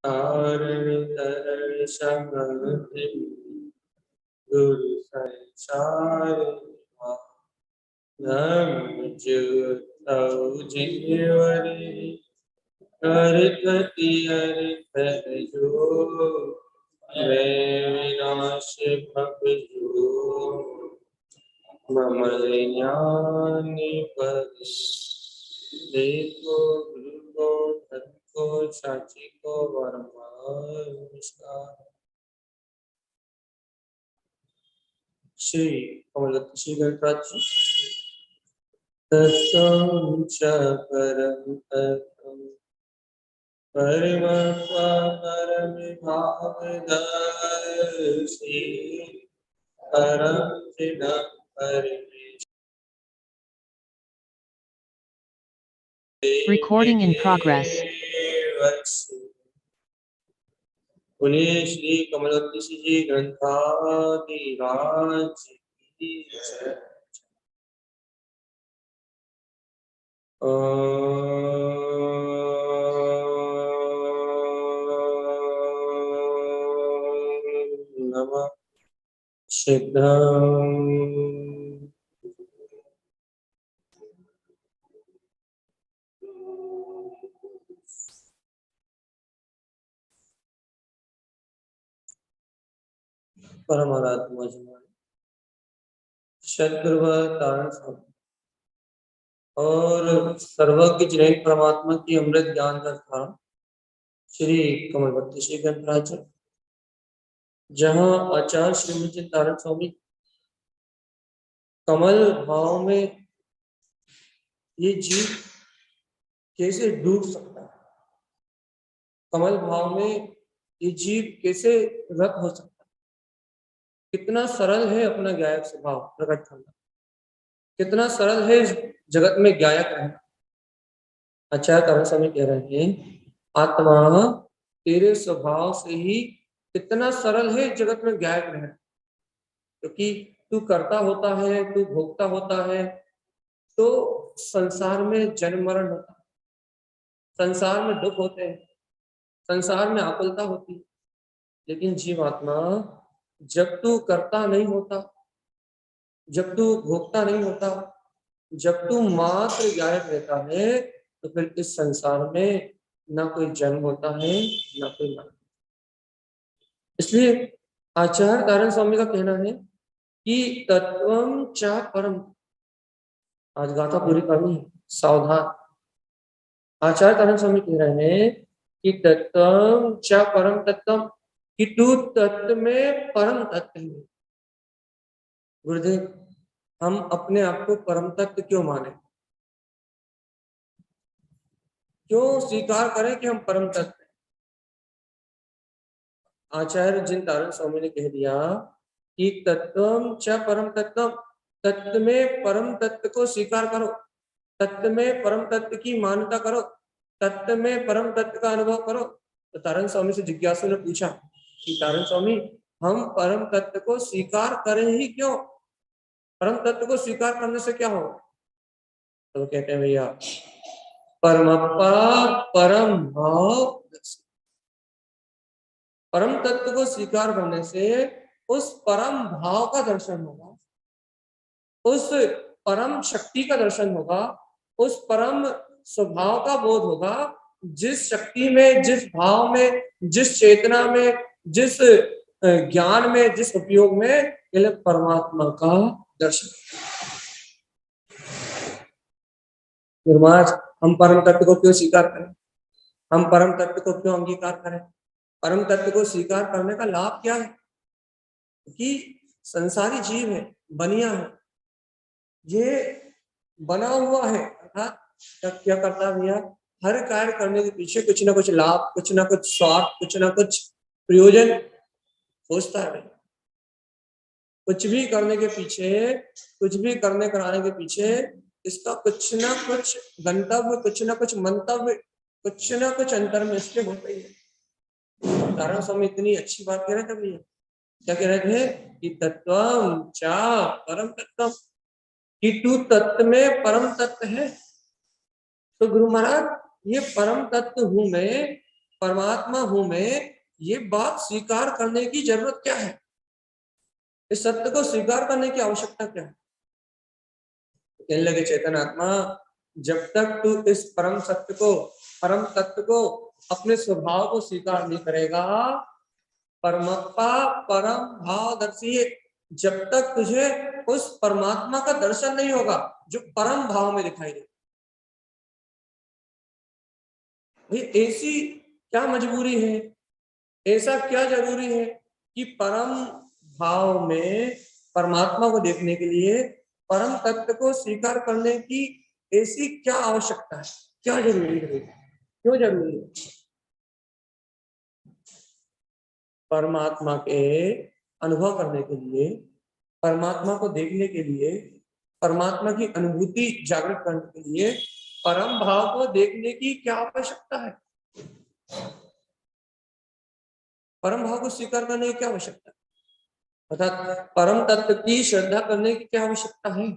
कारण तरण समृद्धि गुरु संसार धर्म जुगतौ जीवरे करकति अर्थ जो मैं विनाश भव जो मम ज्ञान पर देखो गुरु को धन को साची को वरमान नमस्कार। श्री कमलवती श्री गणराज तत्त्वं च परं तत्त्वं परमपरमिभावदर्शि परं चिदं Recording in progress. पुण्य श्री कमलवती जी ग्रंथाधिराज की जय। नमः सिद्धं परमात्मा सद्गुरु तारण स्वामी और सर्वज्ञ जिनेन्द्र परमात्मा की अमृत ज्ञान का स्थान श्री कमलवती श्री ग्रंथराज, जहाँ आचार्य श्रीमती तारण स्वामी कमल भाव में ये जीव कैसे डूब सकता है, कमल भाव में ये जीव कैसे रत हो सकता है, कितना सरल है अपना गायक स्वभाव प्रकट करना, कितना सरल है जगत में गायक रहना। आचार्य तारण स्वामी कह रहे हैं आत्मा तेरे स्वभाव से ही कितना सरल है जगत में गायक रहना, क्योंकि तू करता होता है, तू भोगता होता है, तो संसार में जन्म मरण होता है, संसार में दुख होते हैं, संसार में आकुलता होती है। लेकिन जीवात्मा जब तू करता नहीं होता, जब तू भोगता नहीं होता, जब तू मात्र गायक रहता है, तो फिर इस संसार में ना कोई जन्म होता है ना कोई मरण। इसलिए आचार्य तारण स्वामी का कहना है कि तत्वं च परम, आज गाथा पूरी करनी है, सावधान। आचार्य तारण स्वामी कह रहे हैं कि तत्वं च परम तत्वम, कि तू तत्व में परम तत्व है। गुरुदेव, हम अपने आप को परम तत्व क्यों माने, क्यों स्वीकार करें कि हम परम तत्व हैं? आचार्य जिन तारण स्वामी ने कह दिया कि तत्वम च परम तत्वम, तत्व में परम तत्व को स्वीकार करो, तत्व में परम तत्व की मान्यता करो, तत्व में परम तत्व का अनुभव करो। तो तारण स्वामी से जिज्ञासु ने पूछा कि तारण स्वामी, हम परम तत्व को स्वीकार करें ही क्यों, परम तत्व को स्वीकार करने से क्या हो? तो कहते हैं भैया परमप्पा परम भाव, परम तत्व को स्वीकार करने से उस परम भाव का दर्शन होगा, उस परम शक्ति का दर्शन होगा, उस परम स्वभाव का बोध होगा, जिस शक्ति में, जिस भाव में, जिस चेतना में, जिस ज्ञान में, जिस उपयोग में परमात्मा का दर्शन। महाराज, हम परम तत्व को क्यों स्वीकार करें, हम परम तत्व को क्यों अंगीकार करें? परम तत्व को स्वीकार करने का लाभ क्या है? कि संसारी जीव है, बनिया है, ये बना हुआ है, अर्थात क्या करता है भैया, हर कार्य करने के पीछे कुछ ना कुछ लाभ, कुछ ना कुछ स्वार्थ, कुछ ना कुछ प्रयोजन सोचता है। कुछ भी करने के पीछे, कुछ भी करने कराने के पीछे इसका कुछ ना कुछ गंतव्य, कुछ ना कुछ मंतव्य, कुछ ना कुछ अंतर में इसके होता ही है। तारण स्वामी इतनी अच्छी बात कह रहे थे भैया, क्या कह रहे थे कि तत्वम चा परम तत्व, कि तू तत्व में परम तत्व है। तो गुरु महाराज, ये परम तत्व हूं मैं, परमात्मा हूं मैं, ये बात स्वीकार करने की जरूरत क्या है? इस सत्य को स्वीकार करने की आवश्यकता क्या है? कहने लगे चैतन्य आत्मा, जब तक तू इस परम सत्य को, परम तत्व को, अपने स्वभाव को स्वीकार नहीं करेगा, परमप्पा परम भावदर्शी, जब तक तुझे उस परमात्मा का दर्शन नहीं होगा जो परम भाव में दिखाई दे। ऐसी क्या मजबूरी है, ऐसा क्या जरूरी है कि परम भाव में परमात्मा को देखने के लिए परम तत्व को स्वीकार करने की ऐसी क्या आवश्यकता है, क्या जरूरी है, क्यों जरूरी है? परमात्मा के अनुभव करने के लिए, परमात्मा को देखने के लिए, परमात्मा की अनुभूति जागृत करने के लिए परम भाव को देखने की क्या आवश्यकता है? परम भाव को स्वीकार करने की क्या आवश्यकता है? अर्थात परम तत्व की श्रद्धा करने की क्या आवश्यकता है?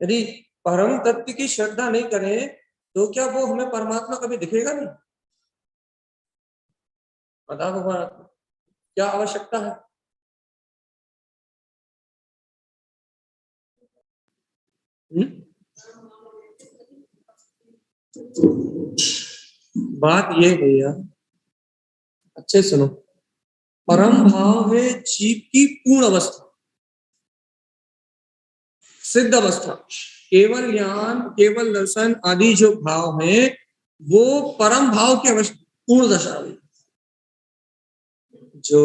यदि परम तत्व की श्रद्धा नहीं करें तो क्या वो हमें परमात्मा कभी दिखेगा नहीं? बता भगवान, क्या आवश्यकता है? बात ये भैया, अच्छे सुनो, परम भाव है जीव की पूर्ण अवस्था, सिद्ध अवस्था। केवल ज्ञान, केवल दर्शन आदि जो भाव है वो परम भाव की अवस्था, पूर्ण दशा है। जो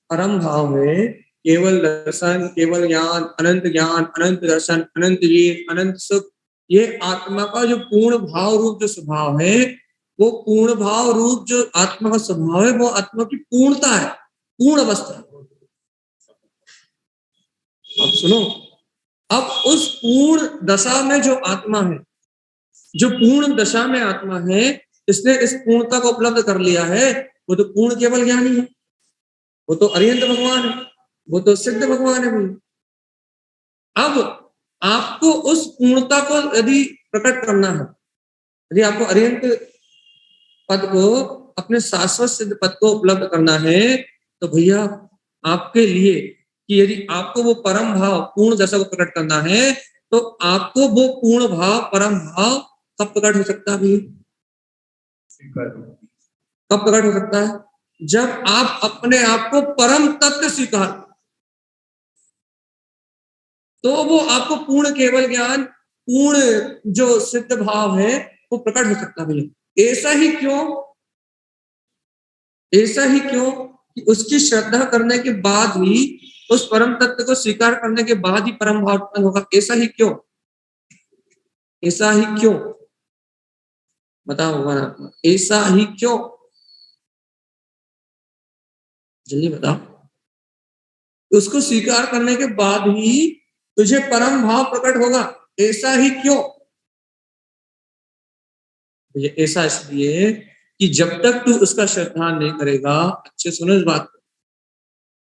परम भाव है, केवल दर्शन, केवल ज्ञान, अनंत दर्शन, अनंत वीर, अनंत सुख, ये आत्मा का जो पूर्ण भाव रूप जो स्वभाव है, वो पूर्ण भाव रूप जो आत्मा का स्वभाव है, वो आत्मा की पूर्णता है, पूर्ण अवस्था। अब सुनो, अब उस पूर्ण दशा में जो आत्मा है, जो पूर्ण दशा में आत्मा है, इसने इस पूर्णता को उपलब्ध कर लिया है, वो तो पूर्ण केवल ज्ञानी है, वो तो अरिहंत भगवान है, वो तो सिद्ध भगवान है भाई। अब आपको उस पूर्णता को यदि प्रकट करना है, यदि आपको अरिहंत पद को, अपने शाश्वत सिद्ध पद को उपलब्ध करना है, तो भैया आपके लिए कि यदि आपको वो परम भाव पूर्ण दशा को प्रकट करना है, तो आपको वो पूर्ण भाव, परम भाव कब प्रकट हो सकता है भैया? कब प्रकट हो सकता है? जब आप अपने आप को परम तत्व स्वीकार, तो वो आपको पूर्ण केवल ज्ञान, पूर्ण जो सिद्ध भाव है वो प्रकट हो सकता है भैया। ऐसा ही क्यों, ऐसा ही क्यों कि उसकी श्रद्धा करने के बाद ही, उस परम तत्व को स्वीकार करने के बाद ही परम भाव उत्पन्न होगा। ऐसा ही क्यों, ऐसा ही क्यों, बताओ भगवान आपको, ऐसा ही क्यों, जल्दी बताओ। उसको स्वीकार करने के बाद ही तुझे परम भाव प्रकट होगा, ऐसा ही क्यों? ये ऐसा इसलिए कि जब तक तू उसका श्रद्धा नहीं करेगा, अच्छे सुनो इस बात को,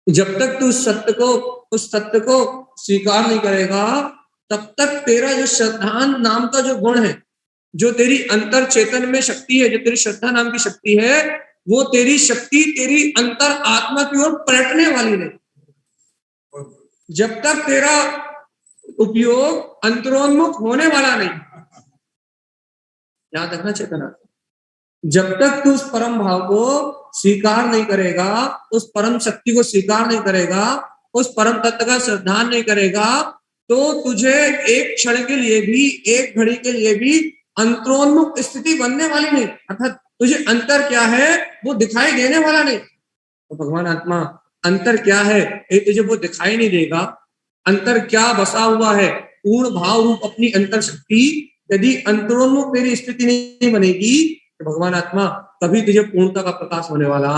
जब तक तू सत्य को, उस सत्य को स्वीकार नहीं करेगा, तब तक तेरा जो श्रद्धान नाम का जो गुण है, जो तेरी अंतर चेतन में शक्ति है, जो तेरी श्रद्धा नाम की शक्ति है, वो तेरी शक्ति तेरी अंतर आत्मा की ओर पलटने वाली नहीं। जब तक तेरा उपयोग अंतरोन्मुख होने वाला नहीं, याद रखना चेतना, जब तक तू उस परम भाव को स्वीकार नहीं करेगा, उस परम शक्ति को स्वीकार नहीं करेगा, उस परम तत्व का श्रद्धान नहीं करेगा, तो तुझे एक क्षण के लिए भी, एक घड़ी के लिए भी अंतरोन्मुख स्थिति बनने वाली नहीं, अर्थात तुझे अंतर क्या है वो दिखाई देने वाला नहीं। तो भगवान आत्मा अंतर क्या है तुझे वो दिखाई नहीं देगा। अंतर क्या बसा हुआ है, पूर्ण भाव रूप अपनी अंतर शक्ति, यदि अंतरोन्मुख तेरी स्थिति नहीं बनेगी तो भगवान आत्मा कभी तुझे पूर्णता का प्रकाश होने वाला।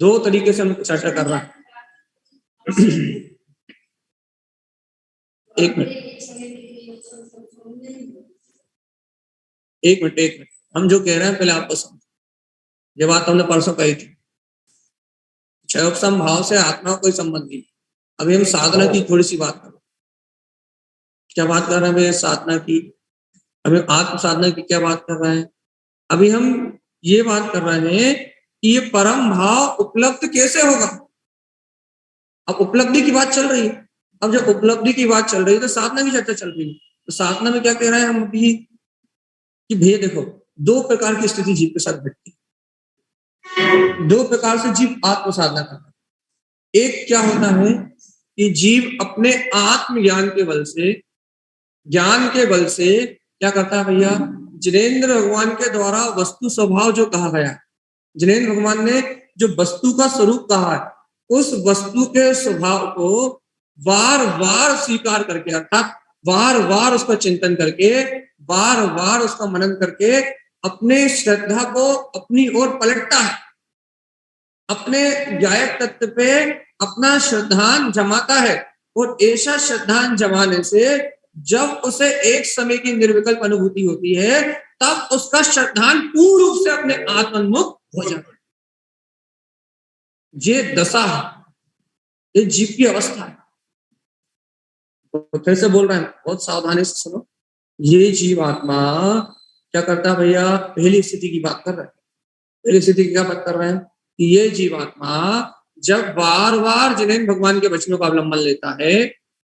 दो तरीके से हम चर्चा कर रहे हैं। एक मिनट, एक मिनट, एक मिनट, हम जो कह रहे हैं पहले आपको समझो। ये बात हमने परसों कही थी, क्षयोपम भाव से आत्मा कोई संबंध नहीं। अभी हम साधना की थोड़ी सी बात कर रहे हैं। क्या बात कर रहे हैं भैया? साधना की। अभी आत्म साधना की क्या बात कर रहे हैं? अभी हम ये बात कर रहे हैं कि ये परम भाव उपलब्ध कैसे होगा। अब उपलब्धि की बात चल रही है। अब जब उपलब्धि की बात चल रही है तो साधना की चर्चा चल रही है। तो साधना में क्या कह रहे हैं हम अभी कि भैया देखो, दो प्रकार की स्थिति जीव के साथ घटती है। दो प्रकार से जीव आत्म साधना करता है। एक क्या होता है कि जीव अपने आत्मज्ञान के बल से, ज्ञान के बल से क्या करता है भैया, जिनेंद्र भगवान के द्वारा वस्तु स्वभाव जो कहा गया, जिनेंद्र भगवान ने जो वस्तु का स्वरूप कहा है, उस वस्तु के स्वभाव को बार बार स्वीकार करके, अर्थात बार बार उसका चिंतन करके, बार बार उसका मनन करके अपने श्रद्धा को अपनी ओर पलटता है, अपने गायक तत्व पे अपना श्रद्धान जमाता है। और ऐसा श्रद्धान जमाने से जब उसे एक समय की निर्विकल्प अनुभूति होती है, तब उसका श्रद्धान पूर्ण रूप से अपने आत्मोन्मुख हो जाता है। ये दशा है, ये जीव की अवस्था है। तो फिर से बोल रहे हैं, बहुत सावधानी से सुनो। ये जीव आत्मा क्या करता है भैया, पहली स्थिति की बात कर रहे हैं। पहली स्थिति की क्या बात कर रहे हैं कि ये जीवात्मा जब बार बार जिनेंद्र भगवान के वचनों का अवलंबन लेता है,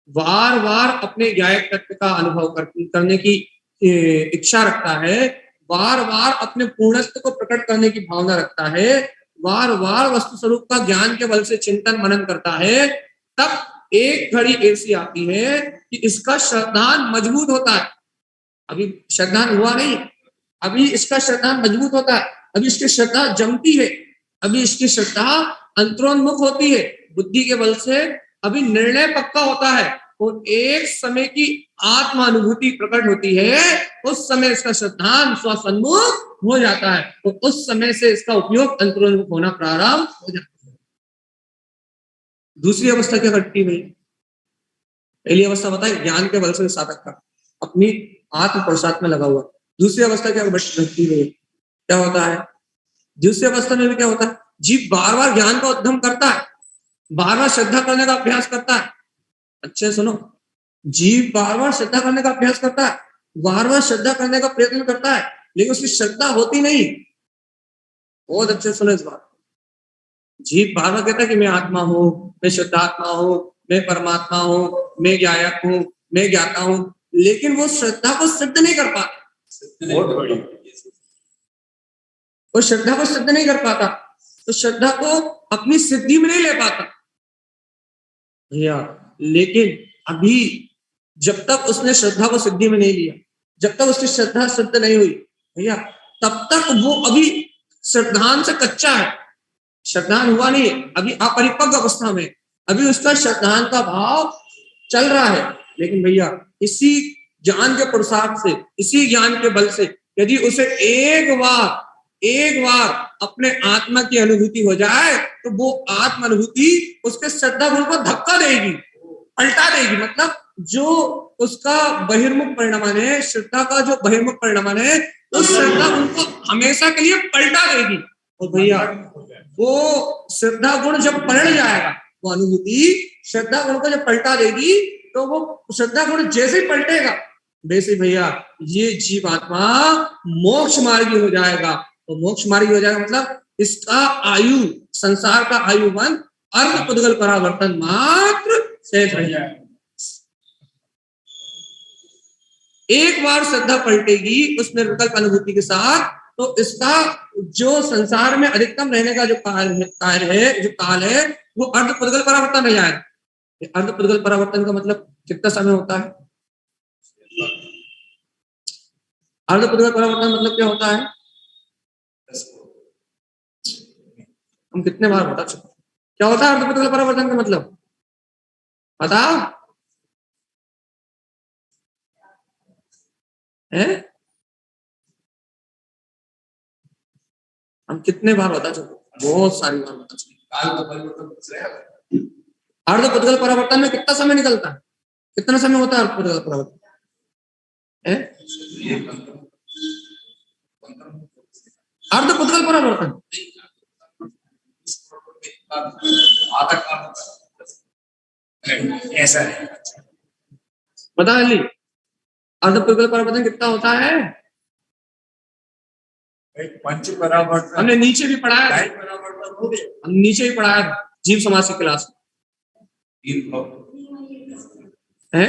बार बार अपने गायक तत्व का अनुभव करने की इच्छा रखता है, बार बार अपने पूर्णत्व को प्रकट करने की भावना रखता है, बार बार वस्तु स्वरूप का ज्ञान के बल से चिंतन मनन करता है, तब एक घड़ी ऐसी आती है कि इसका श्रद्धान मजबूत होता है। अभी श्रद्धान हुआ नहीं, अभी इसका श्रद्धान मजबूत होता है, अभी इसकी श्रद्धा जमती है, अभी इसकी श्रद्धा अंतरोन्मुख होती है, बुद्धि के बल से अभी निर्णय पक्का होता है, और एक समय की आत्मानुभूति प्रकट होती है, उस समय इसका श्रद्धान स्वसन्मुख हो जाता है, और उस समय से इसका उपयोग अंतरोन्मुख होना प्रारंभ हो जाता है। दूसरी अवस्था क्या घटती है? पहली अवस्था बताए ज्ञान के बल से साधक का अपनी आत्म प्रसाद में लगा हुआ। दूसरी अवस्था क्या घटती है? क्या होता है दूसरी अवस्था में भी? क्या होता है, जीव बार बार ज्ञान का उद्यम करता है, बार बार श्रद्धा करने का अभ्यास करता है। अच्छे सुनो, जीव बार बार श्रद्धा करने का अभ्यास करता है, बार बार श्रद्धा करने का प्रयत्न करता है, लेकिन उसकी श्रद्धा होती नहीं। बहुत अच्छे सुनो इस बात। जीव बार बार कहता है कि मैं आत्मा हूँ, मैं शुद्धात्मा हूँ, मैं परमात्मा हूँ, मैं ज्ञायक हूँ, मैं ज्ञाता हूँ, लेकिन वो श्रद्धा को सिद्ध नहीं कर पाता। बहुत बड़ी, वो श्रद्धा को सिद्ध नहीं कर पाता, तो श्रद्धा को अपनी सिद्धि में नहीं ले पाता भैया। लेकिन अभी जब तक उसने श्रद्धा को सिद्धि में नहीं लिया, जब तक उसकी श्रद्धा सिद्ध नहीं हुई भैया, तब तक वो अभी श्रद्धान से कच्चा है, श्रद्धान हुआ नहीं है, अभी अपरिपक्व अवस्था में, अभी उसका श्रद्धान का भाव चल रहा है। लेकिन भैया इसी ज्ञान के पुरुषार्थ से, इसी ज्ञान के बल से यदि उसे एक बार अपने आत्मा की अनुभूति हो जाए, तो वो आत्मा अनुभूति उसके श्रद्धा गुण को धक्का देगी, पलटा देगी। मतलब जो उसका बहिर्मुख परिणाम है, श्रद्धा का जो बहिर्मुख परिणाम है, उस श्रद्धा गुण को हमेशा के लिए पलटा देगी। और भैया वो श्रद्धा गुण जब पलट जाएगा, वो अनुभूति श्रद्धा गुण को जब पलटा देगी, तो वो श्रद्धा गुण जैसे ही पलटेगा, वैसे भैया ये जीवात्मा मोक्ष मार्गी हो जाएगा। तो मोक्ष मार्गी हो जाएगा मतलब इसका आयु, संसार का आयु वन अर्ध पुद्गल परावर्तन मात्र शेष रह जाएगा। एक बार श्रद्धा पलटेगी उस निर्विकल्प अनुभूति के साथ, तो इसका जो संसार में अधिकतम रहने का जो काल है, वो अर्ध पुद्गल परावर्तन रह जाएगा। अर्ध पुद्गल परावर्तन का मतलब कितना समय होता है? अर्ध पुद्गल परावर्तन मतलब क्या होता है? हम कितने बार बता चुके, क्या होता है अर्ध पुद्गल परावर्तन का मतलब? बताओ है? हम कितने बार बता चुके? बहुत सारी बार बता चुके। अर्ध पुद्गल परावर्तन में कितना समय निकलता है? कितना समय होता है अर्ध पुद्गल परावर्तन? अर्ध पुद्गल परावर्तन ऐसा है, बता ली अर्धपुद्गल परावर्तन कितना होता है? पंच परावर्तन हमने नीचे भी पढ़ा है, ढाई परावर्तन हो गए। हम नीचे भी पढ़ा है जीव समाज की क्लास है।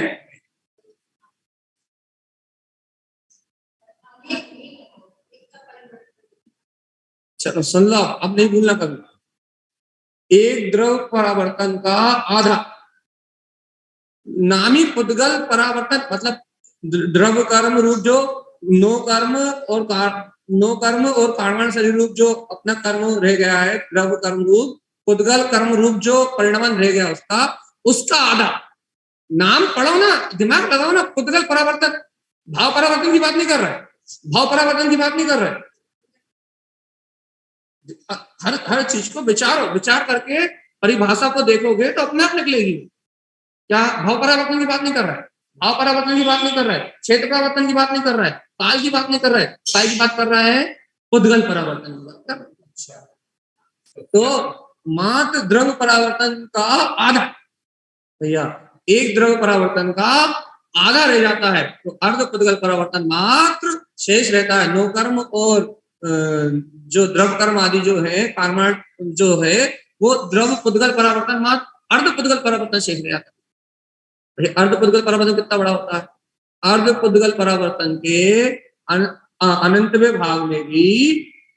चलो सुन लो, अब नहीं भूलना कभी। एक द्रव परावर्तन का आधा नामी पुद्गल परावर्तन, मतलब द्रव कर्म रूप जो नो कर्म और कारण शरीर रूप जो अपना कर्म रह गया है, द्रव कर्म रूप पुद्गल कर्म रूप जो परिणामन रह गया उसका आधा। नाम पढ़ो ना, दिमाग लगाओ ना। पुद्गल परावर्तन भाव परावर्तन की बात नहीं कर रहा है, भाव परावर्तन की बात नहीं कर रहा है। हर चीज को विचार करके परिभाषा को देखोगे तो अपने आप निकलेगी। क्या भाव परावर्तन की बात नहीं कर रहा है, भाव परावर्तन की बात नहीं कर रहा है, क्षेत्र परावर्तन की बात नहीं कर रहा है, काल की बात नहीं कर रहा है, काय की बात कर रहा है, पुद्गल परावर्तन की बात कर रहा है। तो मात्र द्रव परावर्तन का आधा, भैया एक द्रव परावर्तन का आधा रह जाता है तो अर्ध पुद्गल परावर्तन मात्र शेष रहता है। नो कर्म और जो द्रव कर्म आदि जो है, कर्म जो है वो द्रव पुद्गल परावर्तन मात्र अर्ध पुद्गल परावर्तन शेष रह जाता है। अर्ध पुद्गल परावर्तन कितना बड़ा होता है? अर्ध पुद्गल परावर्तन के अनंतवें भाग में भी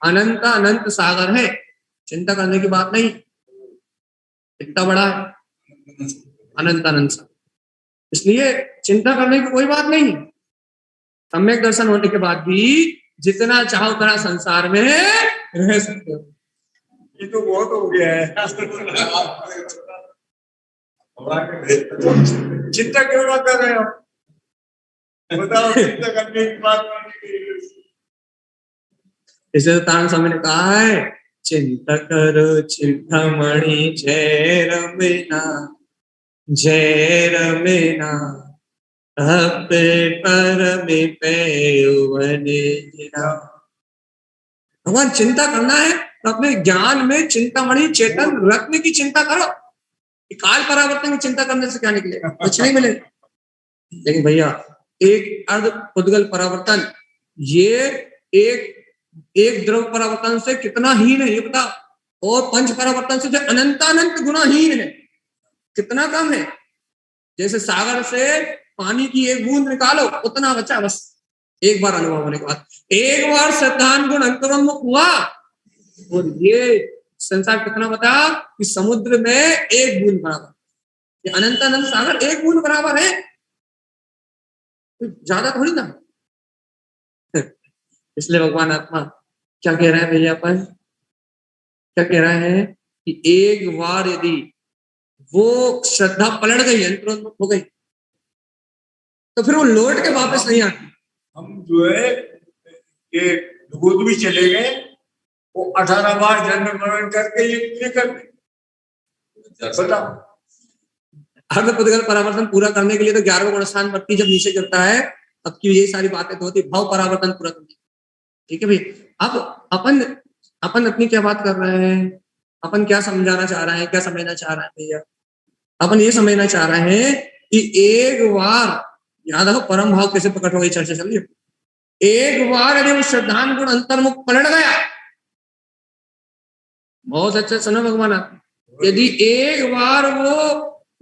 अनंत सागर है, चिंता करने की बात नहीं। कितना बड़ा है? अनंत सागर। इसलिए चिंता करने की कोई बात नहीं। सम्यक दर्शन होने के बाद भी जितना चाहो उतना संसार में रह सकते हो। ये तो बहुत हो गया है। चिंता क्यों ना कर रहे हो? बताओ, चिंता करने की बात नहीं। इसलिए तो तारण स्वामी ने कहा है, चिंता करो चिंतामणि जय रमेना अपे परमे पेवने जिना। भगवान चिंता करना है तो अपने ज्ञान में चिंतामणि चेतन रत्न की चिंता करो। काल परावर्तन की चिंता करने से क्या निकलेगा? कुछ नहीं मिलेगा। लेकिन भैया एक अर्ध पुद्गल परावर्तन ये एक द्रव परावर्तन से कितना हीन है ये बता, और पंच परावर्तन से जो अनंत गुना हीन है, कितना कम है। जैसे सागर से पानी की एक बूंद निकालो उतना बचा, बस एक बार अनुभव होने के बाद। एक बार श्रद्धान गुण अंतरोन्मुख हुआ और ये संसार कितना बता कि समुद्र में एक बूंद बराबर, ये अनंत सागर एक बूंद बराबर है, ज्यादा थोड़ी ना। इसलिए भगवान आत्मा क्या कह रहे हैं भैया अपन, क्या कह रहे हैं कि एक बार यदि वो श्रद्धा पलट गई, अंतरोन्मुख हो गई, तो फिर वो लौट के वापस नहीं आती। हम जो है ये दूध भी चले गए, वो 18 बार जन्म मरण करके ये पूरे कर दे। बताओ, अर्ध पुद्गल परावर्तन पूरा करने के लिए तो 11वां गुणस्थान पत्ती जब नीचे गिरता है तब की यही सारी बातें तो होती, भाव परावर्तन पूरा करने। ठीक है भाई, अब अपन अपनी क्या बात कर रहे हैं, अपन क्या समझाना चाह रहे हैं, क्या समझना चाह रहे हैं भैया? अपन ये समझना चाह रहे हैं कि एक बार, याद रखो परम भाव कैसे प्रकट हो गई, चर्चा चल रही है। एक बार यदि वो श्रद्धान गुण अंतर्मुख पलट गया, बहुत अच्छे सुनो भगवान, यदि एक बार वो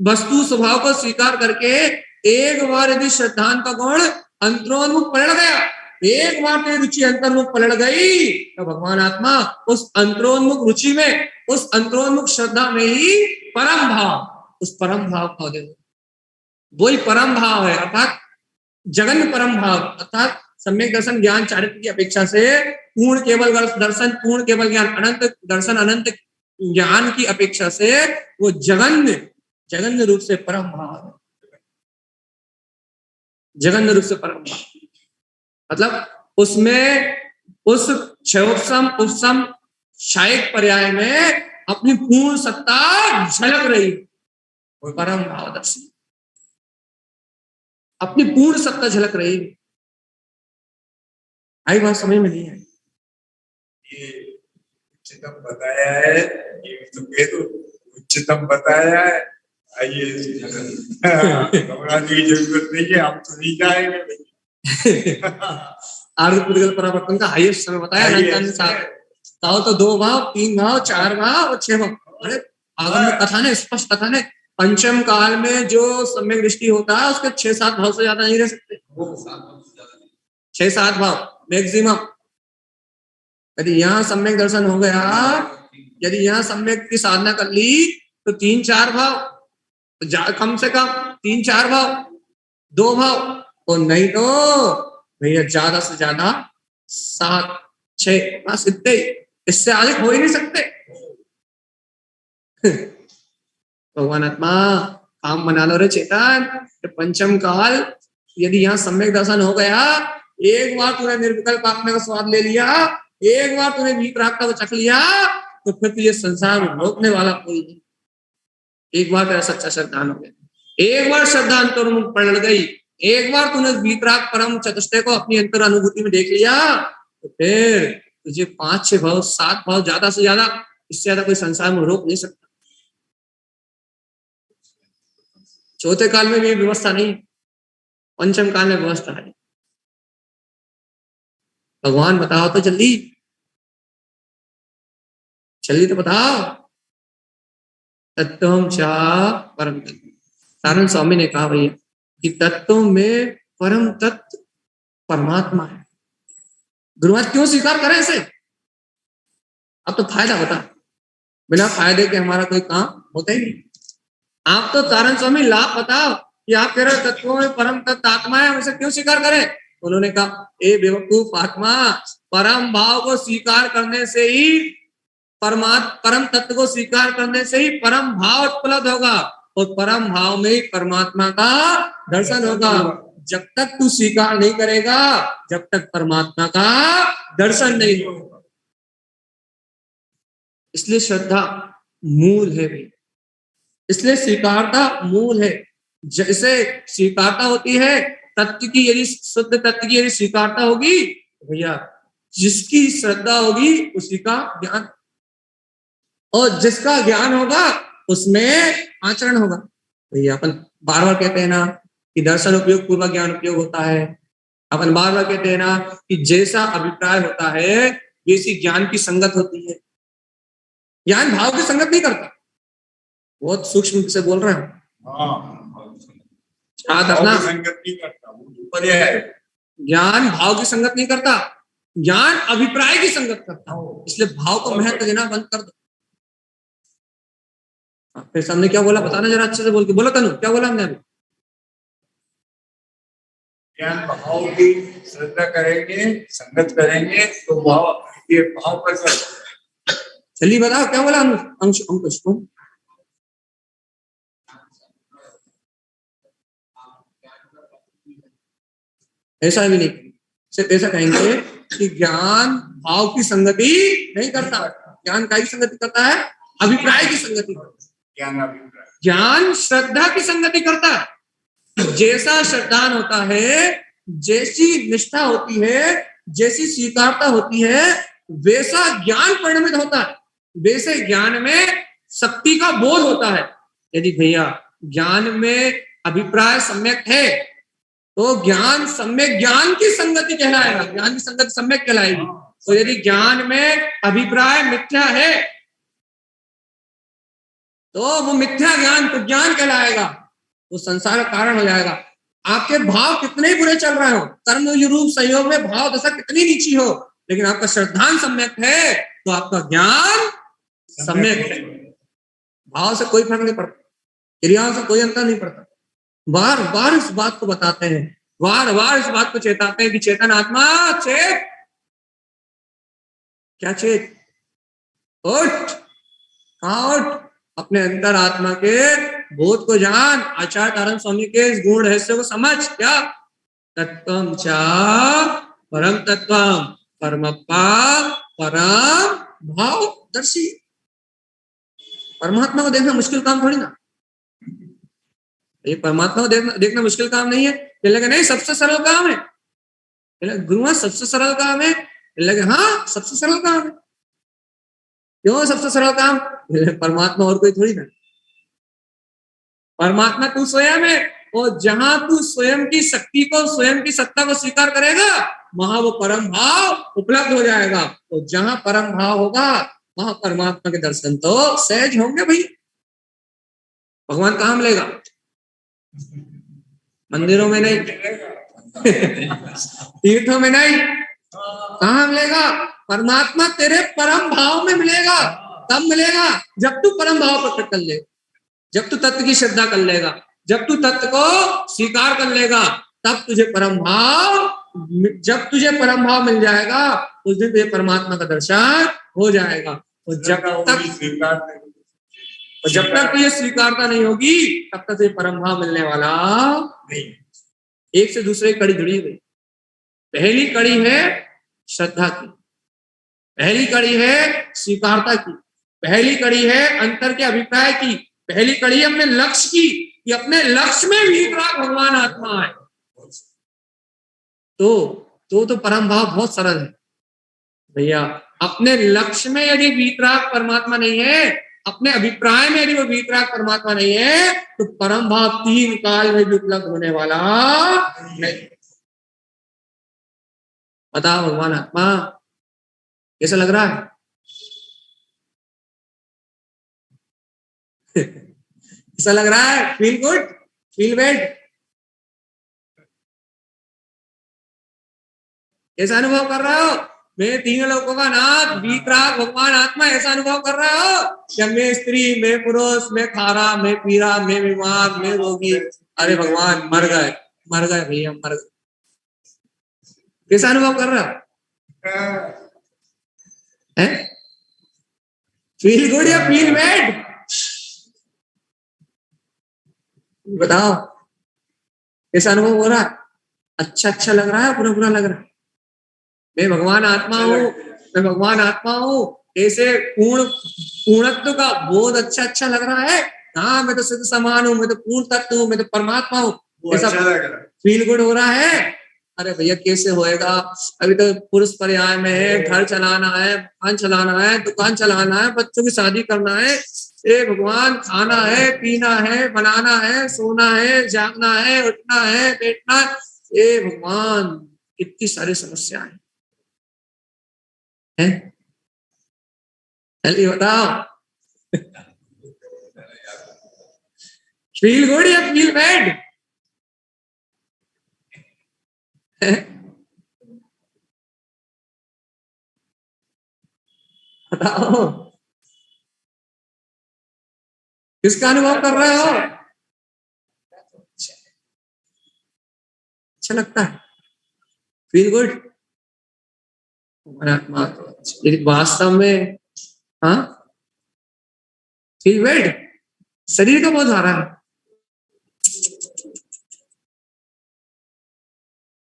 वस्तु स्वभाव को स्वीकार करके एक बार यदि श्रद्धान का गुण अंतरोन्मुख पलट गया, एक बार तेरी रुचि अंतर्मुख पलट गई, तो भगवान आत्मा उस अंतरोन्मुख रुचि में, उस अंतरोन्मुख श्रद्धा में ही परम भाव, उस परम भाव को दे, वही परम भाव है, अर्थात जगन परम भाव, अर्थात सम्यक दर्शन ज्ञान चारित्र की अपेक्षा से पूर्ण केवल दर्शन, पूर्ण केवल ज्ञान, अनंत दर्शन, अनंत ज्ञान की अपेक्षा से वो जगन्य रूप से परम भाव है, जगन्य रूप से परम भाव। मतलब उसमें उस क्षयोपम उपसम शायक पर्याय में अपनी पूर्ण सत्ता झलक रही, परम भाव दर्शन, अपनी पूर्ण सत्ता झलक रही। आई बात समझ में नहीं है? ये उच्चतम बताया है, ये तो कह दो उच्चतम बताया है। आइए, घबराने की जरूरत नहीं है, हम तो नहीं जाएंगे। आर्ध पुद्गल परावर्तन का हाईएस्ट समय बताया अनंत ने साथ ताओ तो 2 भाव 3 भाव 4 भाव और 6 भाव। अरे आगम में कथन है, स्पष्ट कथन है, पंचम काल में जो सम्यक दृष्टि होता है उसके 6-7 भाव से ज्यादा नहीं रह सकते, 6-7 भाव मैक्सिमम। यदि यहाँ सम्यक दर्शन हो गया, यदि यहाँ सम्यक की साधना कर ली तो 3-4 भाव, तो कम से कम 3-4 भाव, 2 भाव, और नहीं तो भैया ज्यादा से ज्यादा 7-6, बस इतने, इससे अधिक हो ही नहीं सकते। भगवान आत्मा काम बना लो रे चेतन, पंचम काल यदि यहाँ सम्यक दर्शन हो गया, एक बार तूने निर्विकल्प आत्मा का स्वाद ले लिया, एक बार तूने विपरागता को चख लिया, तो फिर तुझे संसार में रोकने वाला कोई नहीं। एक बार तेरा सच्चा श्रद्धान हो गया, एक बार श्रद्धा अंतर में पड़ गई, एक बार तूने विपराग परम चतुष्टय को अपनी अंतर अनुभूति में देख लिया, तो फिर तुझे 5-6 भाव 7 भाव ज्यादा से ज्यादा, इससे ज्यादा कोई संसार में रोक नहीं सकता। चौथे काल में भी व्यवस्था नहीं, पंचम काल में व्यवस्था है। भगवान बताओ तो जल्दी जल्दी तो बताओ। तत्वम चा परम तत्व, सारण स्वामी ने कहा भैया कि तत्व में परम तत्व परमात्मा है। गुरुवार क्यों स्वीकार करें इसे? अब तो फायदा बता, बिना फायदे के हमारा कोई काम होता ही नहीं। आप तो तारण स्वामी लाभ बताओ कि आप कह रहे तत्वों में परम तत्व आत्मा है, उसे क्यों स्वीकार करें? उन्होंने कहा ए बेवकूफ आत्मा, परम भाव को स्वीकार करने से ही परम तत्व को स्वीकार करने से ही परम भाव उपलब्ध होगा, और परम भाव में ही परमात्मा का दर्शन होगा। जब तक तू स्वीकार नहीं करेगा, जब तक परमात्मा का दर्शन नहीं होगा। इसलिए श्रद्धा मूल है भाई, इसलिए स्वीकारता मूल है। जैसे स्वीकारता होती है तत्व की, यदि शुद्ध तत्व की यदि स्वीकारता होगी भैया, जिसकी श्रद्धा होगी उसी का ज्ञान, और जिसका ज्ञान होगा उसमें आचरण होगा। भैया अपन बार बार कहते हैं ना कि दर्शन उपयोग पूर्वक ज्ञान उपयोग होता है। अपन बार बार कहते हैं ना कि जैसा अभिप्राय होता है वैसी ज्ञान की संगत होती है। ज्ञान भाव की संगत नहीं करता, बहुत सूक्ष्म से बोल रहे हैं। संगत नहीं करता, ज्ञान भाव की संगत नहीं करता, ज्ञान अभिप्राय की संगत करता। इसलिए भाव को महत्व देना बंद कर दो। फिर सामने क्या बोला बताना जरा अच्छे से बोल के बोला। तनु क्या बोला हमने अभी? ज्ञान भाव की श्रद्धा करेंगे, संगत करेंगे तो भाव, ये भाव पर चलिए बताओ क्या बोला अंकुश को? ऐसा भी नहीं, सिर्फ ऐसा कहेंगे कि ज्ञान भाव की संगति नहीं करता, ज्ञान काय की संगति करता है? अभिप्राय की संगति करता है। ज्ञान श्रद्धा की संगति करता है। जैसा श्रद्धान होता है, जैसी निष्ठा होती है, जैसी स्वीकारता होती है, वैसा ज्ञान परिणमित होता है, वैसे ज्ञान में शक्ति का बोध होता है। यदि भैया ज्ञान में अभिप्राय सम्यक है तो ज्ञान सम्यक ज्ञान की संगति कहलाएगा, ज्ञान की संगति सम्यक कहलाएगी। तो यदि ज्ञान में अभिप्राय मिथ्या है तो वो मिथ्या ज्ञान तो ज्ञान कहलाएगा, वो संसार का कारण हो जाएगा। आपके भाव कितने बुरे चल रहे हो, कर्म रूप संयोग में भाव दशा कितनी नीची हो, लेकिन आपका श्रद्धान सम्यक है तो आपका ज्ञान सम्यक है। भाव से कोई फर्क नहीं पड़ता, क्रियाओं से कोई अंतर नहीं पड़ता। बार बार इस बात को बताते हैं, बार बार इस बात को चेताते हैं कि चेतन आत्मा चेत, क्या चेत, उठ, कहाँ उठ, अपने अंतर आत्मा के बोध को जान, आचार्य तारण स्वामी के इस गुण रहस्य को समझ। क्या? तत्वम चा परम तत्वम परमप्पा परम भाव दर्शी। परमात्मा को देखना मुश्किल काम थोड़ी ना, ये परमात्मा को देखना मुश्किल काम नहीं है। लगे नहीं सबसे सरल काम है, गुरुआ सबसे सरल काम है, लगे हाँ सबसे सरल काम है। क्यों सबसे सरल काम? परमात्मा और कोई थोड़ी ना, परमात्मा तू स्वयं है, और जहां तू स्वयं की शक्ति को, स्वयं की सत्ता को स्वीकार करेगा, वहां वो परम भाव उपलब्ध हो जाएगा। और जहां परम भाव होगा वहां परमात्मा के दर्शन तो सहज होंगे भाई। भगवान कहाँ मिलेगा? मंदिरों में नहीं, तीर्थों में नहीं, कहाँ मिलेगा? परमात्मा तेरे परम भाव में मिलेगा। तब मिलेगा जब तू परम भाव प्रकट कर ले, जब तू तत्व की श्रद्धा कर लेगा, जब तू तत्व को स्वीकार कर लेगा, तब तुझे परम भाव, जब तुझे परम भाव मिल जाएगा उस दिन तुझे परमात्मा का दर्शन हो जाएगा। और जब तक तुझे स्वीकारता नहीं होगी तब तक तुझे परम भाव मिलने वाला नहीं। एक से दूसरे कड़ी जुड़ी हुई। पहली कड़ी है श्रद्धा की, पहली कड़ी है स्वीकारता की, पहली कड़ी है अंतर के अभिप्राय की, पहली कड़ी है अपने लक्ष्य की, कि अपने लक्ष्य में वीतराग भगवान आत्मा है। तो परम भाव बहुत सरल है भैया। अपने लक्ष्य में यदि वीतराग परमात्मा नहीं है, अपने अभिप्राय में यदि वो वीतराग परमात्मा नहीं है, तो परम भाव तीन काल में भी उपलब्ध होने वाला नहीं। बताओ भगवान आत्मा कैसा लग रहा है? कैसा लग रहा है? Feel good, feel bad? ऐसा अनुभव कर रहे हो मैं तीनों लोगों का नाथ वीतराग भगवान आत्मा? ऐसा अनुभव कर रहे हो क्या मैं स्त्री, मैं पुरुष, मैं खारा, मैं पीरा, मैं बीमार, मैं रोगी? अरे भगवान मर गए भैया, मर गए। कैसा अनुभव कर रहा है? फील गुड या फील बैड? बताओ कैसा अनुभव हो रहा है? अच्छा लग रहा है, बुरा लग रहा है? मैं भगवान आत्मा हूँ, मैं भगवान आत्मा हूँ, ऐसे पूर्णत्व का बोध अच्छा लग रहा है। हाँ मैं तो सिद्ध समान हूँ, मैं तो पूर्ण तत्व हूँ, मैं तो परमात्मा हूँ, ऐसा फील गुड हो रहा है? अरे भैया कैसे होएगा? अभी तो पुरुष पर्याय में है, घर चलाना है, मकान चलाना है, दुकान चलाना है, बच्चों की शादी करना है, ए भगवान खाना है, पीना है, बनाना है, सोना है, जागना है, उठना है, बैठना है, ए भगवान कितनी सारी समस्याएं हैं। जल्दी बताओ फील गुड या फील बैड? बताओ किसका अनुभव कर रहे हो? अच्छा लगता है? Feel good? वास्तव में हाँ फील बैड? शरीर का बोध आ रहा है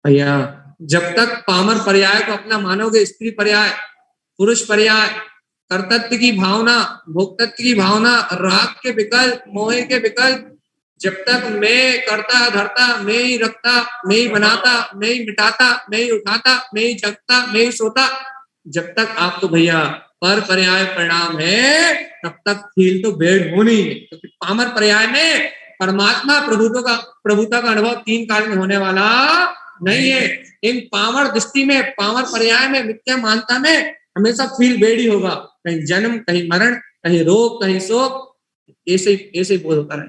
भैया। जब तक पामर पर्याय को अपना मानोगे, स्त्री पर्याय, पुरुष पर्याय, कर्तव्य की भावना, भोक्तत्व की भावना, राग के विकल्प, मोह के विकल्प, जब तक मैं करता धरता, मैं ही रखता, मैं ही बनाता, मैं ही मिटाता, मैं ही उठाता, मैं ही जगता, मैं ही सोता, जब तक आपको भैया पर पर्याय परिणाम है तब तक फील तो बेड होनी है। क्योंकि पामर पर्याय में परमात्मा प्रभुता का अनुभव तीन काल में होने वाला नहीं है। इन पामर दृष्टि में, पामर पर्याय में, मिथ्या मानता में हमेशा फील बेड ही होगा। कहीं जन्म, कहीं मरण, कहीं रोग, कहीं शोक, ऐसे ही बोध होता रहे।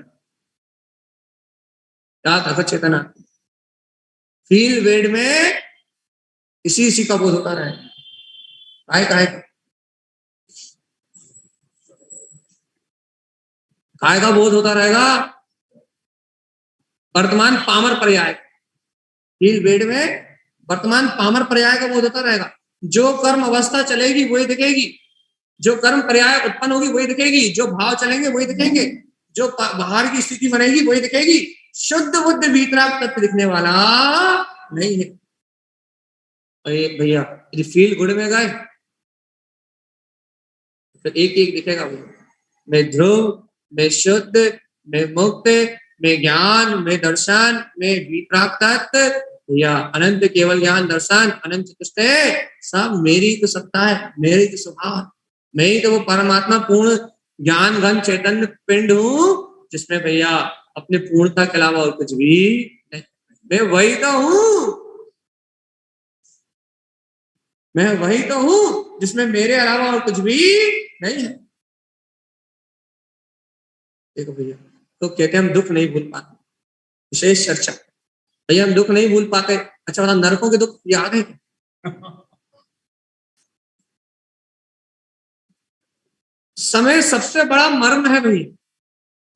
चेतना फील बेड में इसी का बोध होता रहे। काय का बोध होता रहेगा? वर्तमान पामर पर्याय फील बेड में वर्तमान पामर पर्याय का बोध होता रहेगा। जो कर्म अवस्था चलेगी वही दिखेगी, जो कर्म पर्याय उत्पन्न होगी वही दिखेगी, जो भाव चलेंगे वही दिखेंगे, जो बाहर की स्थिति बनेगी वही दिखेगी। शुद्ध बुद्ध वीतराग तत्व दिखने वाला नहीं है। भैया यदि फील गुड में गए तो एक दिखेगा भैया। मैं ध्रुव, मैं शुद्ध, मैं मुक्त, मैं ज्ञान, मैं दर्शन, मैं वीतराग तत्व या अनंत केवल ज्ञान दर्शन, अनंत चतुष्ट सब मेरी तो सत्ता है, मेरी तो स्वभाव है। मैं ही तो वो परमात्मा पूर्ण ज्ञान घन चैतन्य पिंड हूँ जिसमें भैया अपने पूर्णता के अलावा और कुछ भी नहीं। मैं वही तो हूं, मैं वही तो हूं जिसमें मेरे अलावा और कुछ भी नहीं है। देखो भैया, तो कहते हैं हम दुख नहीं भूल पाते, विशेष चर्चा। भैया हम दुख नहीं भूल पाते, अच्छा बता नरकों के दुख याद है क्या? समय सबसे बड़ा मर्म है भैया।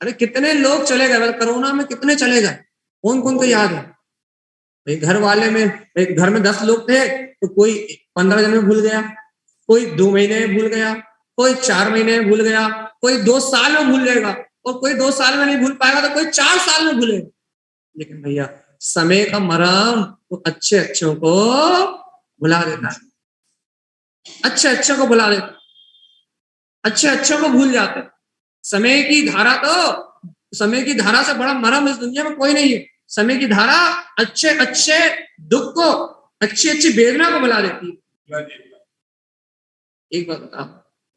अरे कितने लोग चले गए, कोरोना में कितने चले गए, कौन कौन को याद है? भाई घर वाले में, घर में 10 लोग थे तो कोई 15 दिन में भूल गया, कोई 2 महीने में भूल गया, कोई 4 महीने में भूल गया, कोई 2 साल में भूल जाएगा, और कोई 2 साल में नहीं भूल पाएगा तो कोई 4 साल में भूलेगा। लेकिन भैया समय का मरम तो अच्छे अच्छों को भुला देता है, अच्छे अच्छों को भुला देता, अच्छे अच्छों को भूल जाते। समय की धारा तो, समय की धारा से बड़ा मरम इस दुनिया में कोई नहीं है। समय की धारा अच्छे अच्छे दुख को, अच्छी अच्छी वेदना को भुला देती है। एक बात बताओ,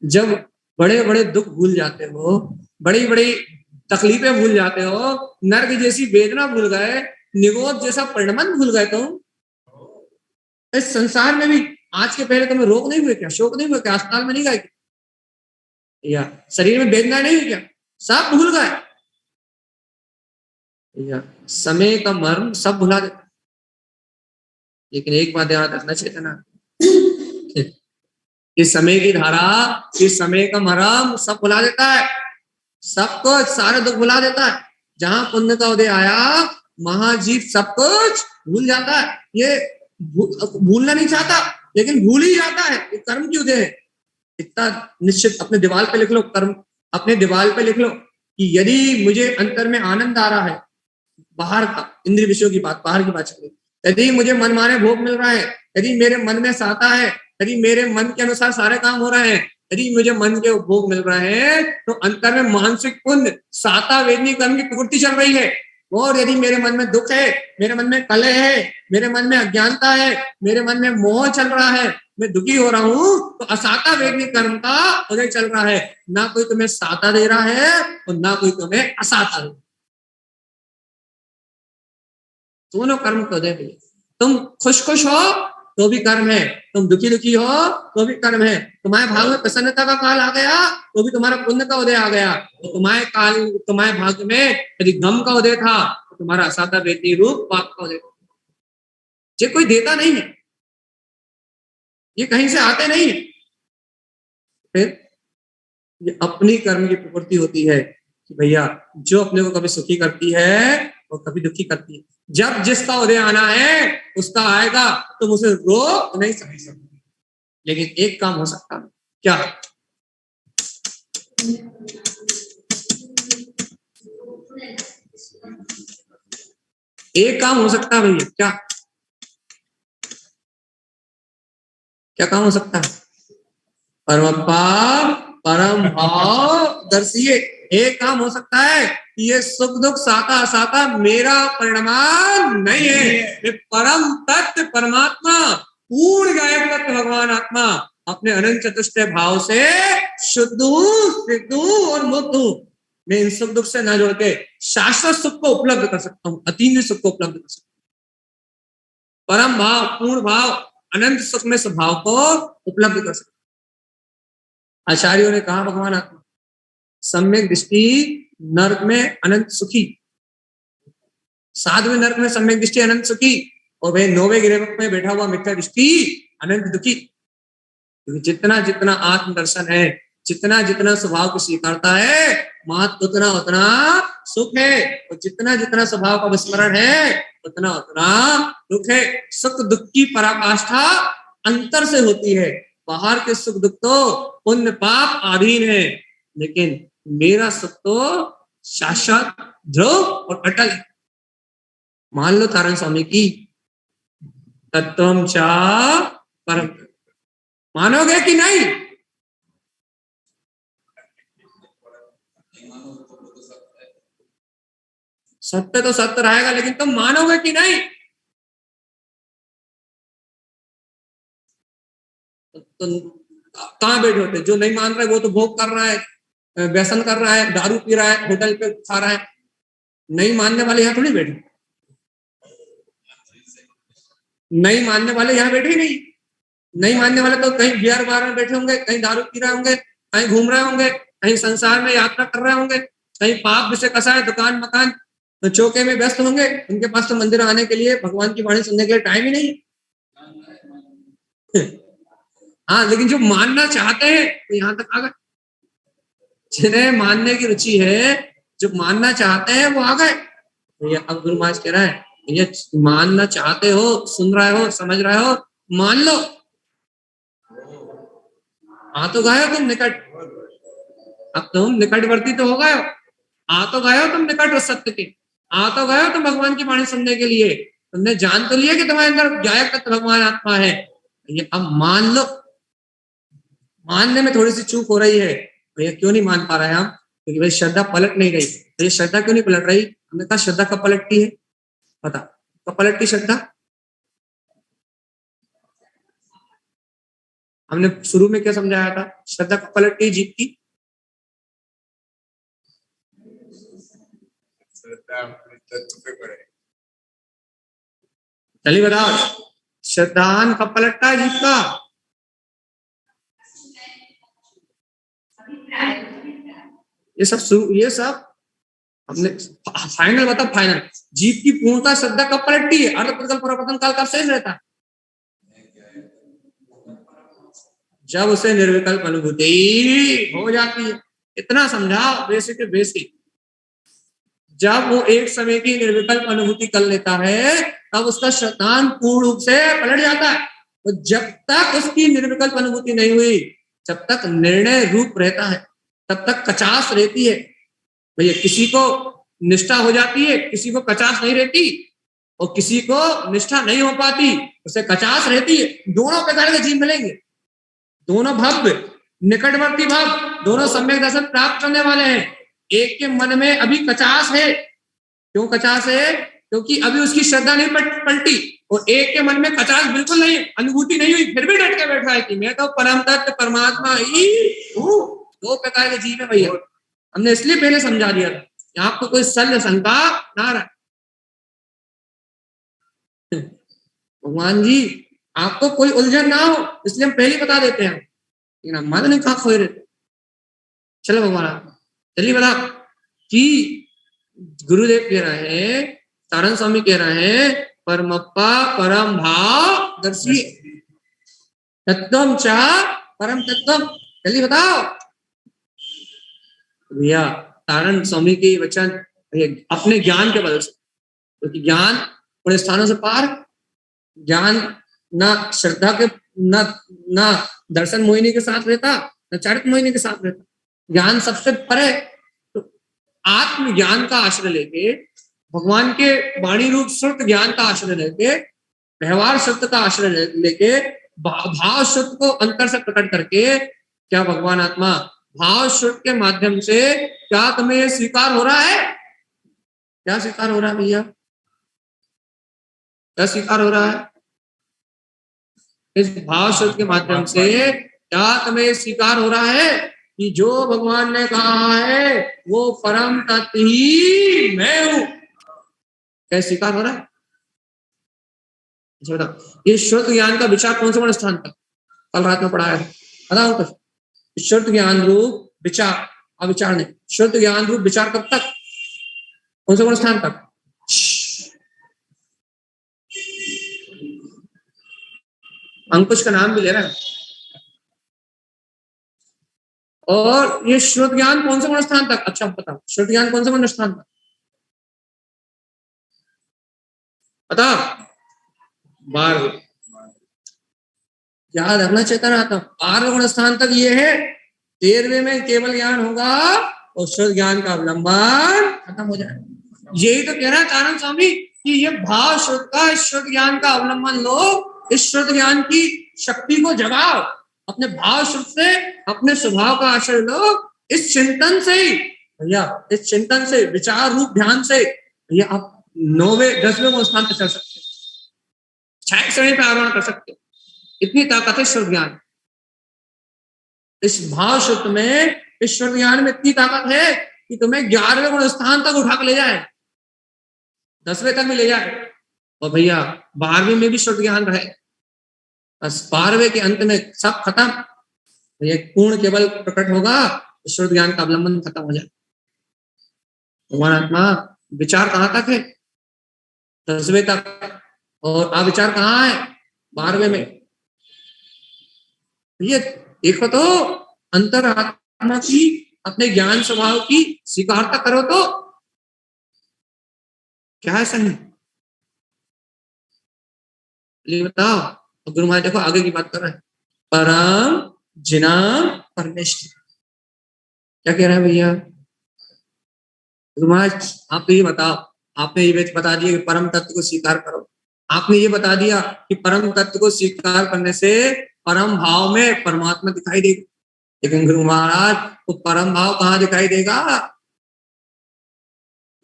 जब बड़े बड़े दुख भूल जाते हो, बड़ी बड़ी तकलीफें भूल जाते हो, नर्क जैसी वेदना भूल गए, निगोद जैसा परिणमन भूल गए, तो इस संसार में भी आज के पहले तुम्हें रोग नहीं हुए क्या, शोक नहीं हुए क्या, अस्पताल में नहीं गए क्या, या शरीर में वेदना नहीं हुई क्या, सब भूल गए। या समय का मर्म सब भुला देता। लेकिन एक बात ध्यान रखना चेतना, इस समय की धारा, इस समय का मरम सब भुला देता है, सब कुछ, सारे दुख भुला देता है। जहां पुण्य का उदय आया, महाजीव सब कुछ भूल जाता है। ये भूलना नहीं चाहता लेकिन भूल ही जाता है। ये कर्म की उदय है, इतना निश्चित अपने दीवार पे लिख लो, कर्म अपने दीवार पे लिख लो कि यदि मुझे अंतर में आनंद आ रहा है, बाहर का इंद्रिय विषयों की बात, बाहर की बात चल रही, यदि मुझे मनमाने भोग मिल रहा है, यदि मेरे मन में साता है, यदि मेरे मन के अनुसार सारे काम हो रहे हैं, यदि मुझे मन के भोग मिल रहे हैं, तो अंतर में मानसिक पुण्य साता वेदनी कर्म की प्रवृत्ति चल रही है। और यदि मेरे मन में दुख है, मेरे मन में कलह है, मेरे मन में अज्ञानता है, मेरे मन में मोह चल रहा है, मैं दुखी हो रहा हूं, तो असाता वेदनी कर्म का उदय चल रहा है। ना कोई तुम्हें साता दे रहा है और ना कोई तुम्हें असाता दे, दोनों कर्म को दे। तुम खुश खुश हो तो भी कर्म है, तुम दुखी दुखी हो तो भी कर्म है। तुम्हारे भाग में प्रसन्नता का काल आ गया तो भी तुम्हारा पुण्य का उदय आ गया, तो तुम्हारे भाग्य में यदि गम का उदय था तो तुम्हारा असाता वेदनी रूप पाप का उदय। ये कोई देता नहीं है, ये कहीं से आते नहीं है। फिर ये अपनी कर्म की प्रवृत्ति होती है कि भैया जो अपने को कभी सुखी करती है और कभी दुखी करती है। जब जिसका उदय आना है उसका आएगा, तुम उसे रोक नहीं सकते। लेकिन एक काम हो सकता है, क्या? एक काम हो सकता है भैया, क्या क्या काम हो सकता है? परमप्पा परम भाव दर्शिए। एक काम हो सकता है कि ये सुख दुख साता असाता मेरा परिणाम नहीं है, ये परम तत्व परमात्मा पूर्ण गायब तत्व भगवान आत्मा अपने अनंत चतुष्टय भाव से शुद्ध हूं, सिद्ध हूं और मुक्त हूं। मैं इन सुख दुख से न जोड़ के शाश्वत सुख को उपलब्ध कर सकता हूँ, अतीन्द्रिय सुख को उपलब्ध कर सकता हूँ, परम भाव, पूर्ण भाव, अनंत सुख में स्वभाव को उपलब्ध कर सकता। आचार्यों ने कहा भगवान आत्मा सम्यक दृष्टि नरक में अनंत सुखी, साधु नरक में सम्यक दृष्टि अनंत सुखी, और वह 9वें गिरवक में बैठा हुआ मिथ्या दृष्टि अनंत दुखी। क्योंकि जितना जितना आत्म दर्शन है, जितना जितना स्वभाव को स्वीकारता है, मात्र उतना उतना सुख है, और जितना जितना स्वभाव का विस्मरण है उतना उतना दुख है। सुख दुख की पराकाष्ठा अंतर से होती है, बाहर के सुख दुख तो पुण्य पाप अधीन है, लेकिन मेरा सुख तो शाश्वत ध्रुव और अटल है। मान लो तारण स्वामी की तत्वम चा परम, मानोगे कि नहीं? सत्य तो सत्य रहेगा, लेकिन तुम मानोगे कि नहीं? तो कहां बैठे होते? जो नहीं मान रहे वो तो भोग कर रहा है, व्यसन कर रहा है, दारू पी रहा है, होटल पे खा रहा है, नहीं मानने वाले यहाँ थोड़ी बैठे, नहीं मानने वाले यहाँ बैठे ही नहीं। नहीं मानने वाले तो कहीं बियर बार में बैठे होंगे, कहीं दारू पी रहे होंगे, कहीं घूम रहे होंगे, कहीं संसार में यात्रा कर रहे होंगे, कहीं पाप से कसा है, दुकान मकान तो चौके में व्यस्त होंगे। उनके पास तो मंदिर आने के लिए, भगवान की वाणी सुनने के लिए टाइम ही नहीं है। हाँ, लेकिन जो मानना चाहते हैं तो यहाँ तक आ गए। जिन्हें मानने की रुचि है, जो मानना चाहते हैं वो आ गए। भैया अब गुरु महाराज कह रहा है, भैया मानना चाहते हो, सुन रहे हो, समझ रहे हो, मान लो। आ तो गए हो तुम निकट, अब तुम निकटवर्ती तो हो गए हो, आ तो गए हो तुम निकट सत्य के, आ तो गए हो तुम भगवान की वाणी सुनने के लिए। तुमने जान तो लिया कि तुम्हारे अंदर गायक तत्व भगवान आत्मा है। ये अब मान लो। मानने में थोड़ी सी चूक हो रही है। भैया क्यों नहीं मान पा रहे हैं हम? क्योंकि भाई श्रद्धा पलट नहीं रही। भैया श्रद्धा क्यों नहीं पलट रही? हमने कहा श्रद्धा कब पलटती है? पता कब पलटती श्रद्धा? हमने शुरू में क्या समझाया था? श्रद्धा कब पलटती है जीव की? चलिए बताओ, श्रद्धान कब पलटता है जीव का? ये सब हमने फाइनल बता, फाइनल जीव की पूर्णता श्रद्धा कब पलटती है? अर्ध प्रकल्प प्रवर्तन काल कब शेष रहता है? जब उसे निर्विकल्प अनुभूति हो जाती है। इतना समझा, बेसिक बेसिक। जब वो एक समय की निर्विकल्प अनुभूति कर लेता है तब उसका श्रद्धान पूर्ण रूप से पलट जाता है। तो जब तक उसकी निर्विकल्प अनुभूति नहीं हुई, जब तक निर्णय रूप रहता है, तब तक कचास रहती है। भैया किसी को निष्ठा हो जाती है, किसी को कचास नहीं रहती, और किसी को निष्ठा नहीं हो पाती, उसे कचास रहती है। दोनों प्रकार के जीव मिलेंगे, दोनों भव्य निकटवर्ती भाव, दोनों सम्यक दर्शन प्राप्त करने वाले हैं। एक के मन में अभी कचास है। क्यों कचास है? क्योंकि अभी उसकी श्रद्धा नहीं पलटी। और एक के मन में कचास बिल्कुल नहीं, अनुभूति नहीं हुई, फिर भी डट के बैठा है कि मैं तो परम तत्व परमात्मा ही हूँ। दो प्रकार के जीव है भैया। हमने इसलिए पहले समझा दिया था, आपको कोई शल्य शंका ना रहे। भगवान जी आपको कोई उलझन ना हो, इसलिए हम पहले बता देते हैं। लेकिन मन ने कहा खोए रहते। चलो भगवान, चलिए बता कि गुरुदेव कह रहे हैं, तारण स्वामी कह रहे हैं, परमप्पा परम भाव दर्शी तत्वम चा परम तत्वम। चलिए बताओ भैया। तारण स्वामी के वचन अपने ज्ञान के बदल से, क्योंकि ज्ञान बड़े स्थानों से पार, ज्ञान ना श्रद्धा के ना दर्शन मोहिनी के साथ रहता, ना चारित मोहिनी के साथ रहता। ज्ञान सबसे परे। तो आत्मज्ञान का आश्रय लेके, भगवान के वाणी रूप श्रुत ज्ञान का आश्रय लेके, व्यवहार सत्य का आश्रय लेके, भाव सत्य को अंतर से प्रकट करके, क्या भगवान आत्मा भाव सत्य के माध्यम से क्या तुम्हें स्वीकार हो रहा है? क्या स्वीकार हो रहा है भैया? क्या स्वीकार हो रहा है? इस भाव सत्य के माध्यम से क्या तुम्हें स्वीकार हो रहा है कि जो भगवान ने कहा है वो परम तत्व ही मैं हूं? क्या स्वीकार हो रहा है? ये श्रुत ज्ञान का विचार कौन से स्थान तक कल रात में पढ़ाया है? बताओ कुछ। श्रुत ज्ञान रूप विचार, अविचार नहीं, श्रुत ज्ञान रूप विचार कब तक, कौन से स्थान तक? अंकुश का नाम भी ले रहा है। और ये श्रुत ज्ञान कौन से स्थान तक? अच्छा बताओ, श्रुत ज्ञान कौन से स्थान तक बता? 12 याद रखना चेतन आता। 12 स्थान तक ये है। 13वें में केवल ज्ञान होगा और श्रुत ज्ञान का अवलंबन खत्म हो जाएगा। यही तो कह रहा है तारण स्वामी कि ये भाव श्रुत का, श्रुत ज्ञान का अवलंबन लो, इस श्रुत ज्ञान की शक्ति को जगाओ, अपने भाव श्रुत से अपने स्वभाव का आश्रय लो। इस चिंतन से ही भैया, इस चिंतन से, विचार रूप ध्यान से भैया आप 9वें 10वें स्थान पर चल सकते हो, 6 श्रेणी पर आरोहण कर सकते हो। इतनी ताकत है श्रुत ज्ञान। इस भाव श्रुत में, इस श्रुत ज्ञान में इतनी ताकत है कि तुम्हें 11वें स्थान तक उठा कर ले जाए। 10वें तक भी ले जाए, और भैया 12वें में भी शुद्ध ज्ञान रहे, बस 12वें के अंत में सब खत्म, भैया पूर्ण केवल प्रकट होगा, शुद्ध ज्ञान का अवलंबन खत्म हो जाए। भगवान आत्मा विचार कहाँ तक है? 10वें तक, और अविचार कहाँ है? 12वें में। ये देखो तो अंतरात्मा की अपने ज्ञान स्वभाव की स्वीकारता करो तो क्या है सही? बताओ। गुरु महाराज देखो आगे की बात कर रहे हैं, परम जिनाम परमेश्वर। क्या कह रहा है भैया? गुरु महाराज आप तो ये बताओ, आपने ये बता दिया कि परम तत्व को स्वीकार करो, आपने ये बता दिया कि परम तत्व को स्वीकार करने से परम भाव में परमात्मा दिखाई देगा, लेकिन गुरु महाराज वो परम भाव कहाँ दिखाई देगा?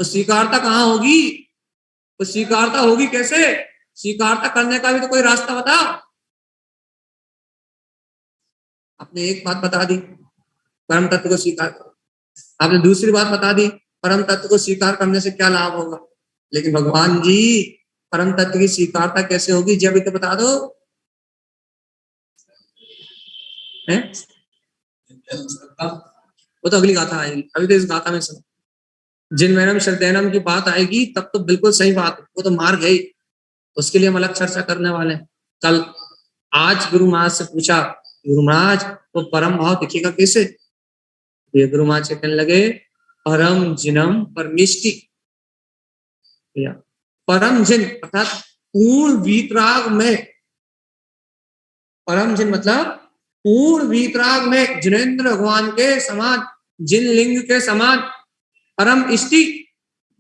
तो स्वीकारता कहाँ होगी? तो स्वीकारता होगी कैसे? स्वीकारता करने का भी तो कोई रास्ता बताओ। आपने एक बात बता दी, परम तत्व को स्वीकार करो, आपने दूसरी बात बता दी, परम तत्व को स्वीकार करने से क्या लाभ होगा, लेकिन भगवान जी परम तत्व की स्वीकारता कैसे होगी जब तो बता दो है? वो तो अगली गाथा आएगी, अभी तो इस गाथा में सुनो। जिनवैनम श्रद्धेनम की बात आएगी तब तो बिल्कुल सही बात है, वो तो मार गई, उसके लिए हम अलग चर्चा करने वाले हैं कल। आज गुरु महाराज से पूछा, गुरु महाराज वो परम भाव दिखेगा कैसे? ये गुरु महाराज कहने लगे परम जिनम परमिष्टि। परम जिन अर्थात पूर्ण वीतराग में, परम जिन मतलब पूर्ण वीतराग में जिनेन्द्र भगवान के समान, जिन लिंग के समान परम इष्टि,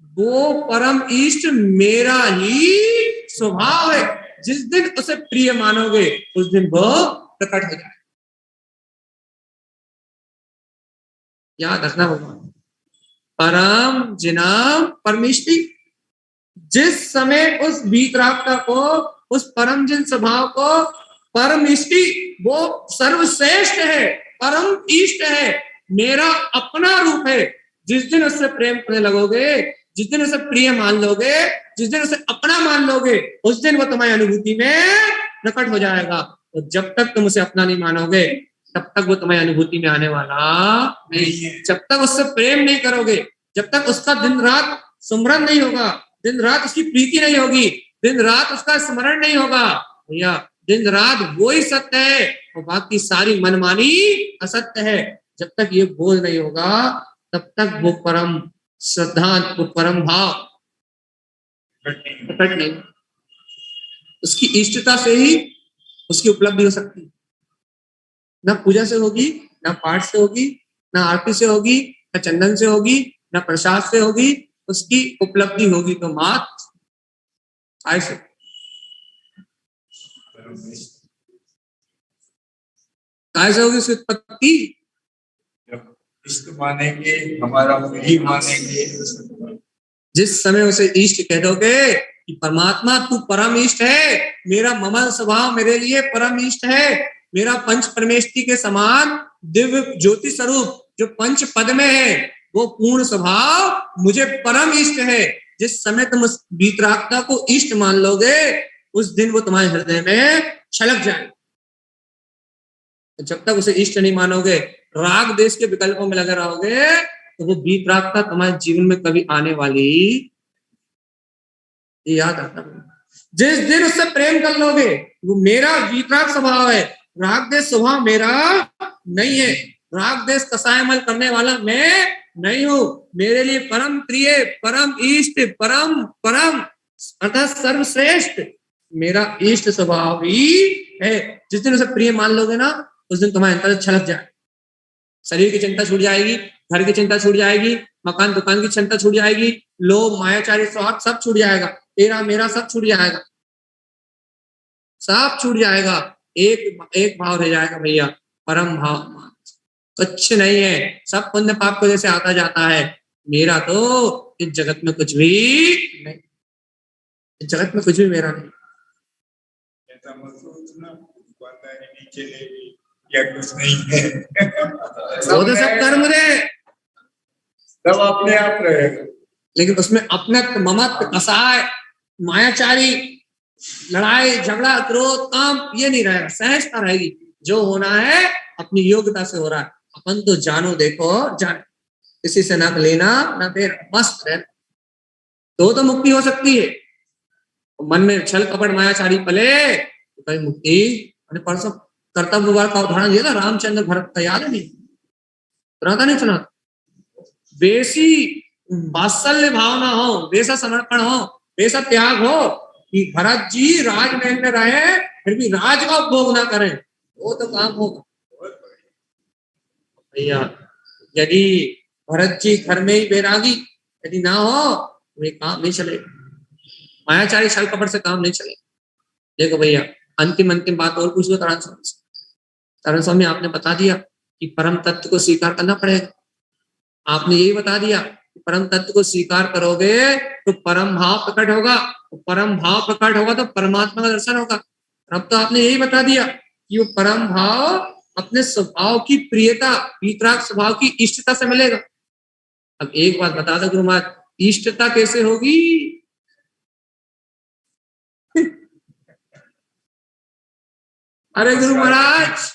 वो परम इष्ट मेरा ही स्वभाव है। जिस दिन उसे प्रिय मानोगे उस दिन वो प्रकट हो जाए। याद रखना भगवान, परम जिनाम परमिष्टि, जिस समय उस वीतरागता को, उस परम जिन स्वभाव को, परम इष्टि वो सर्वश्रेष्ठ है, परम इष्ट है, मेरा अपना रूप है। जिस दिन उससे प्रेम करने लगोगे, जिस दिन उसे प्रिय मान लोगे, जिस दिन उसे अपना मान लोगे, उस दिन वो तुम्हारी अनुभूति में प्रकट हो जाएगा। तो जब तक तुम उसे अपना नहीं मानोगे तब तक वो तुम्हारी अनुभूति में आने वाला नहीं है। जब तक उससे प्रेम नहीं करोगे, जब तक उसका दिन रात स्मरण नहीं होगा, दिन रात उसकी प्रीति नहीं होगी, दिन रात उसका स्मरण नहीं होगा, भैया दिन रात वो ही सत्य है और बाकी सारी मनमानी असत्य है। जब तक ये बोध नहीं होगा तब तक वो परम श्रद्धा, वो परम भाव प्रकट नहीं। उसकी इष्टता से ही उसकी उपलब्धि हो सकती है। ना पूजा से होगी, ना पाठ से होगी, ना आरती से होगी, ना चंदन से होगी, ना प्रसाद से होगी, उसकी उपलब्धि होगी तो मात्र ऐसे कैसे होगी उसकी उत्पत्ति? इष्ट मानेंगे, हमारा वही मानेंगे। जिस समय उसे इष्ट कह दोगे कि परमात्मा तू परम इष्ट है, मेरा ममल स्वभाव मेरे लिए परम इष्ट है, मेरा पंच परमेष्टि के समान दिव्य ज्योति स्वरूप जो पंच पद में है वो पूर्ण स्वभाव मुझे परम इष्ट है। जिस समय तुम उस वीतरागता को इष्ट मान लोगे उस दिन वो तुम्हारे हृदय में छलक जाए। जब तक उसे इष्ट नहीं मानोगे, राग देश के विकल्पों में लगे रहोगे तो वो वीतरागता तुम्हारे जीवन में कभी आने वाली, याद रखना। जिस दिन उससे प्रेम कर लोगे, वो मेरा वीतराग स्वभाव है, राग देश स्वभाव मेरा नहीं है, राग देश कसायमल करने वाला मैं नहीं हूं, मेरे लिए परम प्रिय, परम इष्ट, परम परम अर्थात सर्वश्रेष्ठ मेरा इष्ट स्वभाव ही है। जिस दिन उसे प्रिय मान लोगे ना उस दिन तुम्हारे अंतर छलक जाए। शरीर की चिंता छूट जाएगी, घर की चिंता छूट जाएगी, मकान दुकान की चिंता छूट जाएगी, लोभ मायाचारी स्वार्थ सब छूट जाएगा, तेरा मेरा सब छूट जाएगा, सब छूट जाएगा। एक भाव रह जाएगा भैया, परम भाव। कुछ नहीं है, सब पुण्य पाप को जैसे आता जाता है, मेरा तो इस जगत में कुछ भी नहीं, इस जगत में कुछ भी मेरा नहीं। क्या कुछ नहीं है, वो तो सब कर्म दे, सब अपने आप रहेगा। लेकिन उसमें अपनत्व, ममत्व, कसाय, मायाचारी, लड़ाई झगड़ा, क्रोध, काम ये नहीं रहेगा, सहजता रहेगी। जो होना है अपनी योग्यता से हो रहा है। अपन तो जानो देखो जाने, किसी से ना लेना ना देना, मस्त रहे तो मुक्ति हो सकती है। मन में छल कपट मायाचारी पले तो कहीं मुक्ति। मैंने परसों कर्तव्य विभाग का उदाहरण दिया था, रामचंद्र भरत का, याद है नहीं? सुना था नहीं सुना? बेसी वात्सल्य भावना हो, बेसा समर्पण हो, बेसा त्याग हो कि भरत जी राजमहल में रहे फिर भी राज का उपभोग ना करें, वो तो काम होगा भैया। यदि भरत जी घर में ही बैरागी यदि ना हो तो ये काम नहीं चलेगा, मायाचारी छल कपट से काम नहीं चलेगा। देखो भैया, अंतिम बात और पूछ लो तारण स्वामी, आपने बता दिया कि परम तत्व को स्वीकार करना पड़ेगा। आपने यही बता दिया कि परम तत्व को स्वीकार करोगे तो परम भाव प्रकट होगा, तो परम भाव प्रकट होगा तो परमात्मा का दर्शन होगा। अब तो आपने यही बता दिया कि वो परम भाव अपने स्वभाव की प्रियता, वीतराग स्वभाव की इष्टता से मिलेगा। अब एक बात बता दो गुरु महाराज, इष्टता कैसे होगी? अरे गुरु महाराज,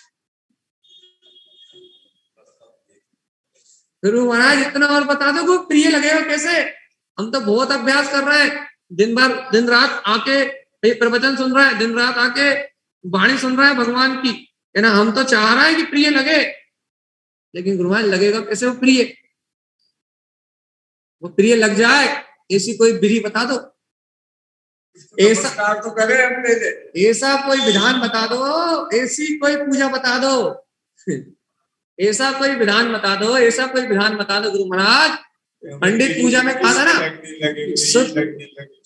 गुरु महाराज इतना और बता दो, को प्रिय लगेगा कैसे? हम तो बहुत अभ्यास कर रहे हैं, दिन रात आके प्रवचन सुन रहे हैं, दिन रात आके वाणी सुन रहे हैं भगवान की, है ना? हम तो चाह रहे हैं कि प्रिय लगे, लेकिन गुरु महाराज लगेगा कैसे वो प्रिय? वो प्रिय लग जाए ऐसी कोई विधि बता दो, ऐसा तो करे हमने, ऐसा कोई विधान बता दो, ऐसी कोई पूजा बता दो, ऐसा कोई विधान बता दो, ऐसा कोई विधान बता दो गुरु महाराज। पंडित पूजा में कहा था ना,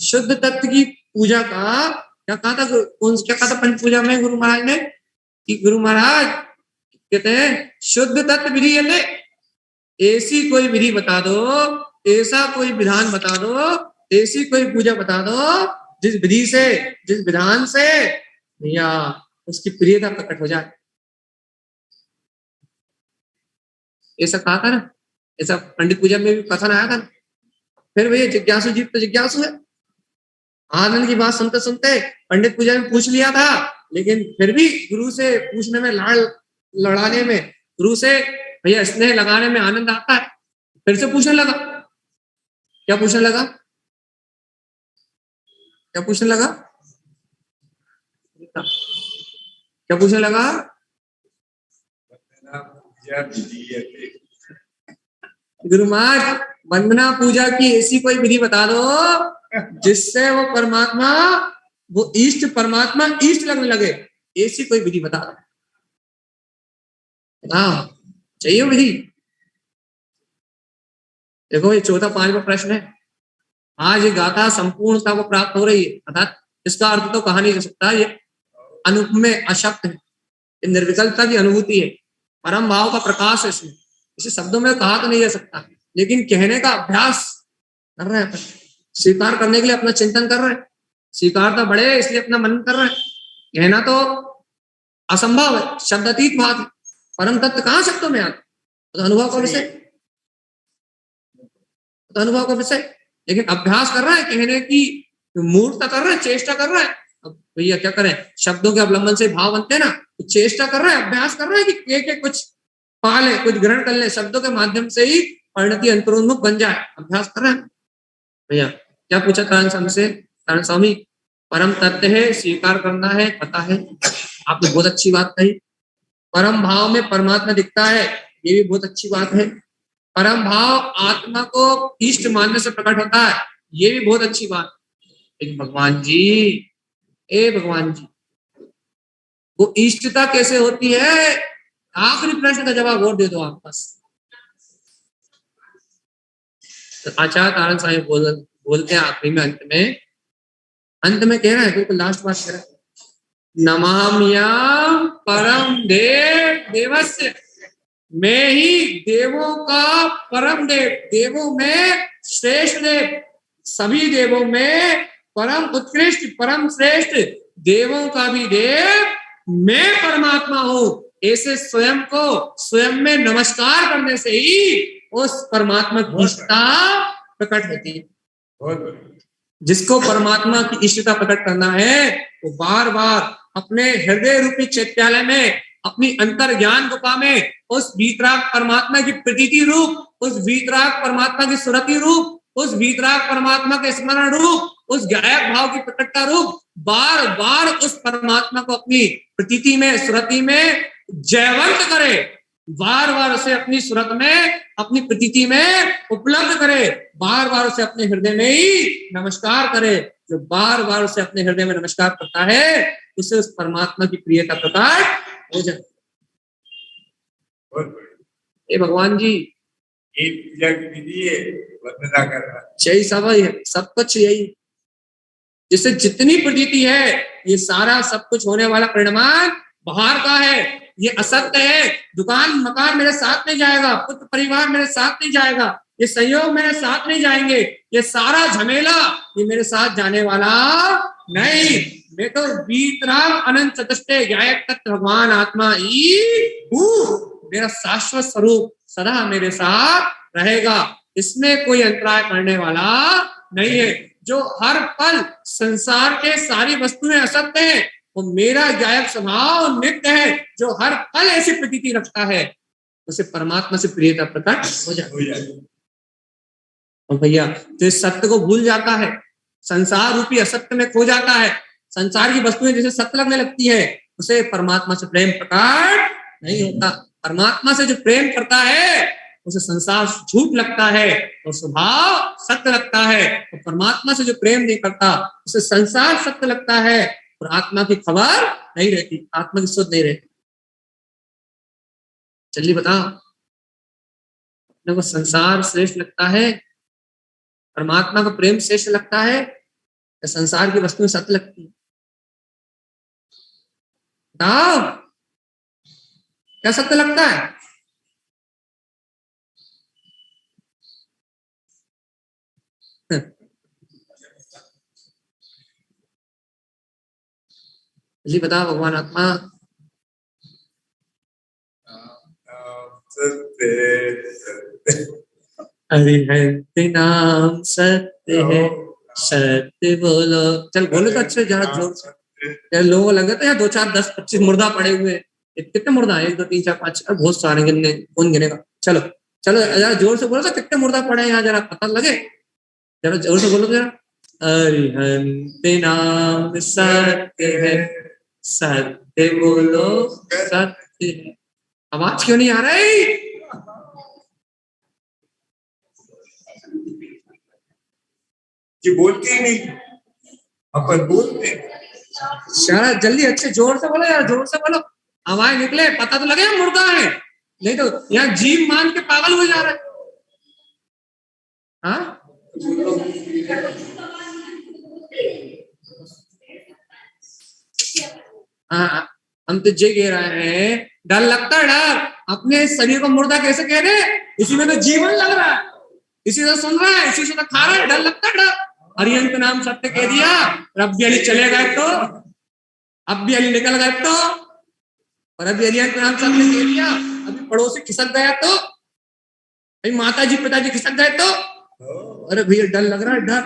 शुद्ध तत्व की पूजा का क्या कहा था, क्या कहा था पंच पूजा में गुरु महाराज ने? कि गुरु महाराज कहते हैं शुद्ध तत्व विधि ले, ऐसी कोई विधि बता दो, ऐसा कोई विधान बता दो, ऐसी कोई पूजा बता दो जिस विधि से, जिस विधान से या उसकी प्रियता प्रकट हो जाए। ऐसा कहा था ना, ऐसा पंडित पूजा में भी कथन आया था ना। फिर भैया जिज्ञासु जीव तो जिज्ञासु है, आनंद की बात सुनते सुनते पंडित पूजा में पूछ लिया था, लेकिन फिर भी गुरु से पूछने में, लड़ाने में, गुरु से भैया स्नेह लगाने में आनंद आता है। फिर से पूछने लगा, क्या पूछने लगा? क्या पूछने लगा? क्या पूछने लगा? गुरु महाराज वंदना पूजा की ऐसी कोई विधि बता दो जिससे वो परमात्मा, वो इष्ट परमात्मा इष्ट लगने लगे, ऐसी कोई विधि बता दो। हाँ, चाहिए विधि। देखो ये चौथा पांचवा प्रश्न है। आज ये गाथा संपूर्णता को प्राप्त हो रही है, अर्थात इसका अर्थ तो कहा नहीं जा सकता, ये अनुपमेय अशक्त है, ये निर्विकल्पता की अनुभूति है, परम भाव का प्रकाश है इसमें। इसे शब्दों में कहा तो नहीं जा सकता, लेकिन कहने का अभ्यास कर रहे हैं, स्वीकार करने के लिए अपना चिंतन कर रहे हैं। स्वीकारता बढ़े इसलिए अपना मनन कर रहे हैं। कहना तो असंभव है, शब्द अतीत बात है, परम तत्व कहाँ शब्दों में आता? तो अनुभव का विषय, तो अनुभव का विषय। लेकिन अभ्यास कर रहा है, कहने की मूर्खता कर रहा है, चेष्टा कर रहा है। अब भैया क्या करें, शब्दों के अवलंबन से भाव बनते हैं ना, तो चेष्टा कर रहा है, अभ्यास कर रहा है कि एक कुछ पा ले, कुछ ग्रहण कर ले, शब्दों के माध्यम से ही परिणति अंतरोन्मुख बन जाए, अभ्यास कर रहे हैं भैया। क्या पूछा तारण से? तारण स्वामी परम तत्व है, स्वीकार करना है, पता है, आपने बहुत अच्छी बात कही। परम भाव में परमात्मा दिखता है, ये भी बहुत अच्छी बात है। परम भाव आत्मा को इष्ट मानने से प्रकट होता है, ये भी बहुत अच्छी बात। लेकिन भगवान जी, भगवान जी, वो इष्टता कैसे होती है? आखिरी प्रश्न का जवाब और दे दो आप बस। तो आचार्य तारण साहिब बोलते हैं आखिरी में, अंत में कह रहा है, बिल्कुल लास्ट बात कह रहा है, नमाम्यहं परम देवस्य, मैं ही देवों का परम देव, देवों में श्रेष्ठ देव, सभी देवों में परम उत्कृष्ट, परम श्रेष्ठ, देवों का भी देव मैं परमात्मा हूं। ऐसे स्वयं को स्वयं में नमस्कार करने से ही उस परमात्मा की इष्टता प्रकट होती है। बहुत बढ़िया। जिसको परमात्मा की इष्टता प्रकट करना है वो बार बार अपने हृदय रूपी चैत्यालय में, अपनी अंतर ज्ञान गुफा में उस वीतराग परमात्मा की प्रतीति रूप, उस वीतराग परमात्मा की सुरति रूप, उस वीतराग परमात्मा के स्मरण रूप, उस गायक भाव की प्रकटता रूप बार बार उस परमात्मा को अपनी प्रतीति में, सुरति में जयवंत करे, बार बार उसे अपनी सुरत में, अपनी प्रतीति में उपलब्ध करे, बार बार उसे अपने हृदय में ही नमस्कार करे। जो बार बार उसे अपने हृदय में नमस्कार करता है उसे उस परमात्मा की प्रियता प्रकट हो जाती है। बहुत बढ़िया। हे भगवान जी, ये पूजा की विधि है, वंदना करना। यही सब है, सब कुछ यही, जिससे जितनी प्रतीति है ये सारा सब कुछ होने वाला परिणाम बाहर का है। ये असत्य है। दुकान मकान मेरे साथ नहीं जाएगा, पुत्र परिवार मेरे साथ नहीं जाएगा, ये संयोग मेरे साथ नहीं जाएंगे, ये सारा झमेला ये मेरे साथ जाने वाला नहीं। मैं तो वीतराग अनंत चतुष्टय गायक तत्व भगवान आत्मा ही हूँ। मेरा शाश्वत स्वरूप सदा मेरे साथ रहेगा, इसमें कोई अंतराय करने वाला नहीं है। जो हर पल संसार के सारी वस्तुएं असत्य है, वो मेरा गायक स्वभाव नित्य है, जो हर पल ऐसी प्रतीति रखता है उसे परमात्मा से प्रियता प्रकट हो जाती है। और भैया जो इस सत्य को भूल जाता है, संसार रूपी असत्य में खो जाता है, संसार की वस्तुएं जैसे सत्य लगने लगती है, उसे परमात्मा से प्रेम प्रकट नहीं होता। परमात्मा से जो प्रेम करता है उसे संसार झूठ लगता है और स्वभाव सत्य लगता है। और परमात्मा से जो प्रेम नहीं करता उसे संसार सत्य लगता है और आत्मा की खबर नहीं रहती, आत्मा की सुध नहीं रहती। चलिए बताओ, अपने को संसार श्रेष्ठ लगता है, परमात्मा का प्रेम श्रेष्ठ लगता है, या संसार की वस्तुएं सत्य लगती है? बताओ क्या सत्य लगता है? जी बताओ भगवान आत्मा। हरिहंत नाम सत्य है, सत्य बोलो। चल बोलो तो अच्छे, जरा जोर से। लोगों को लगे तो यार 2 4 10 25 मुर्दा पड़े हुए, कितने मुर्दा है? 1 2 3 4 5 बहुत सारे, गिनने कौन गिनेगा? चलो चलो जरा जोर से बोलो तो, कितने मुर्दा पड़े हैं यहाँ, जरा पता लगे, जरा जोर से बोलो जरा। हरिहंत नाम सत्य है, सत्य बोलो सत्य है। आवाज क्यों नहीं आ रही? जी बोलती नहीं, अपन बोलते। जरा जल्दी अच्छे जोर से बोलो यार, जोर से बोलो, आवाज निकले, पता तो लगे मुर्दा है, नहीं तो यहाँ जीव मान के पागल हो जा रहा है। हाँ हाँ, हम तो जे कह रहे हैं, डर लगता है, डर अपने शरीर को मुर्दा कैसे कह रहे? इसी में तो जीवन लग रहा है, इसी से सुन रहा है, इसी से तो खा रहा है, डर लगता है। डर हरिहंत नाम सत्य कह दिया, अब भी अली चले गए तो, अब भी अली निकल गए तो, और अभी हरिहंत नाम सत्य कह दिया, अभी पड़ोसी खिसक गया तो, अभी माता जी पिताजी खिसक गए तो, अरे भैया डर लग रहा है, डर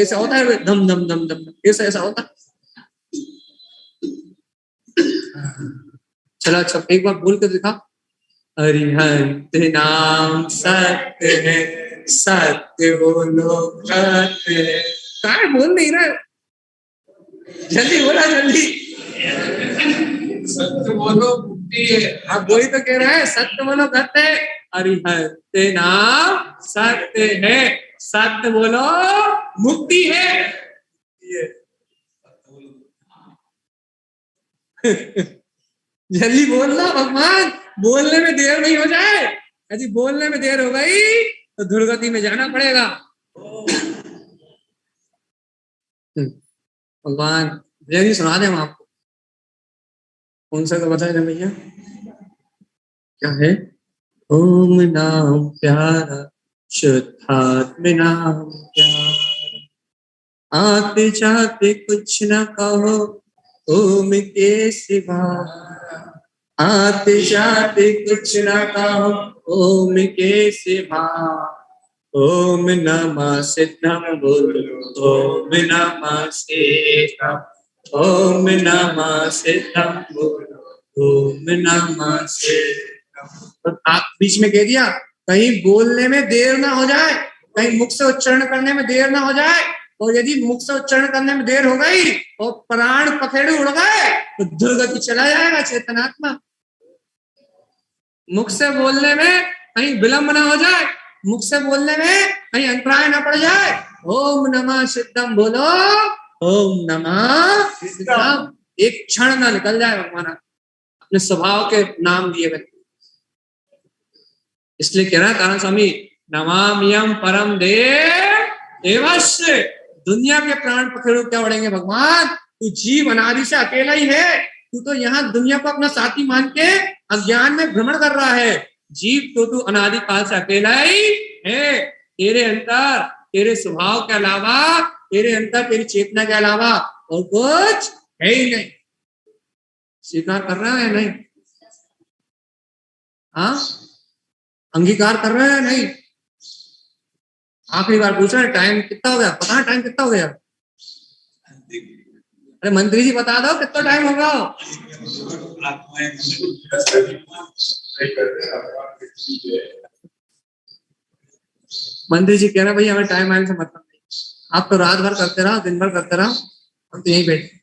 ऐसा होता है, दम दम दम दम ऐसा ऐसा होता है। चलो अच्छा एक बार बोल के दिखा। हरिहंत नाम सत्य है, सत्य बोलो सत्य है। काय बोल नहीं रहा, जल्दी बोला जल्दी। सत्य बोलो मुक्ति है। आप वही तो कह रहे हैं, सत्य बोलो सत्य है। हरिहंत नाम सत्य है, सत्य बोलो मुक्ति है। जल्दी बोलना भगवान, बोलने में देर नहीं हो जाए, यदि बोलने में देर हो गई तो दुर्गति में जाना पड़ेगा। भगवान जल्दी सुना दे हम आपको। कौन सा तो बताए भैया, क्या है? ओम नाम प्यारा, शुद्धात्म नाम प्यारा, आते जाते कुछ न कहो ओम के सिवा, आते जाते कुछ न कहो ओम के सिवा, ओम नमः सिद्धम बोलो, ओम नमः सिद्धम, ओम नमः सिद्धम बोलो, ओम नमः सिद्धम। आप बीच में कह दिया, कहीं बोलने में देर ना हो जाए, कहीं मुख से उच्चारण करने में देर ना हो जाए, और यदि मुख से उच्चारण करने में देर हो गई और प्राण पखेड़े उड़ गए तो दुर्गति चला जाएगा चेतनात्मा। मुख से बोलने में कहीं विलंब ना हो जाए, मुख से बोलने में कहीं अंतराय ना पड़ जाए, ओम नमः सिद्धम बोलो, ओम नमः सिद्धम, एक क्षण ना निकल जाए भगवान अपने स्वभाव के नाम दिए हुए। इसलिए कह रहा है तारण स्वामी, नमाम्यम परम देवस्य। दुनिया के प्राण पखेड़ू क्या उड़ेंगे भगवान, तू जीव अनादि से अकेला ही है, तू तो यहाँ दुनिया को अपना साथी मान के अज्ञान में भ्रमण कर रहा है। जीव तो तू अनादि काल से अकेला ही है, तेरे अंतर तेरे स्वभाव के अलावा, तेरे अंतर तेरी चेतना के अलावा और कुछ है ही नहीं। स्वीकार कर रहा है नहीं? हाँ, अंगीकार कर रहे हैं नहीं? आखिरी बार पूछ रहे हैं, टाइम कितना हो गया? पता है टाइम कितना हो गया? अरे मंत्री जी बता दो कितना टाइम होगा? मंत्री जी कह रहे भैया हमें टाइम आने से मतलब नहीं, आप तो रात भर करते रहो, दिन भर करते रहो, हम तो यहीं बैठे।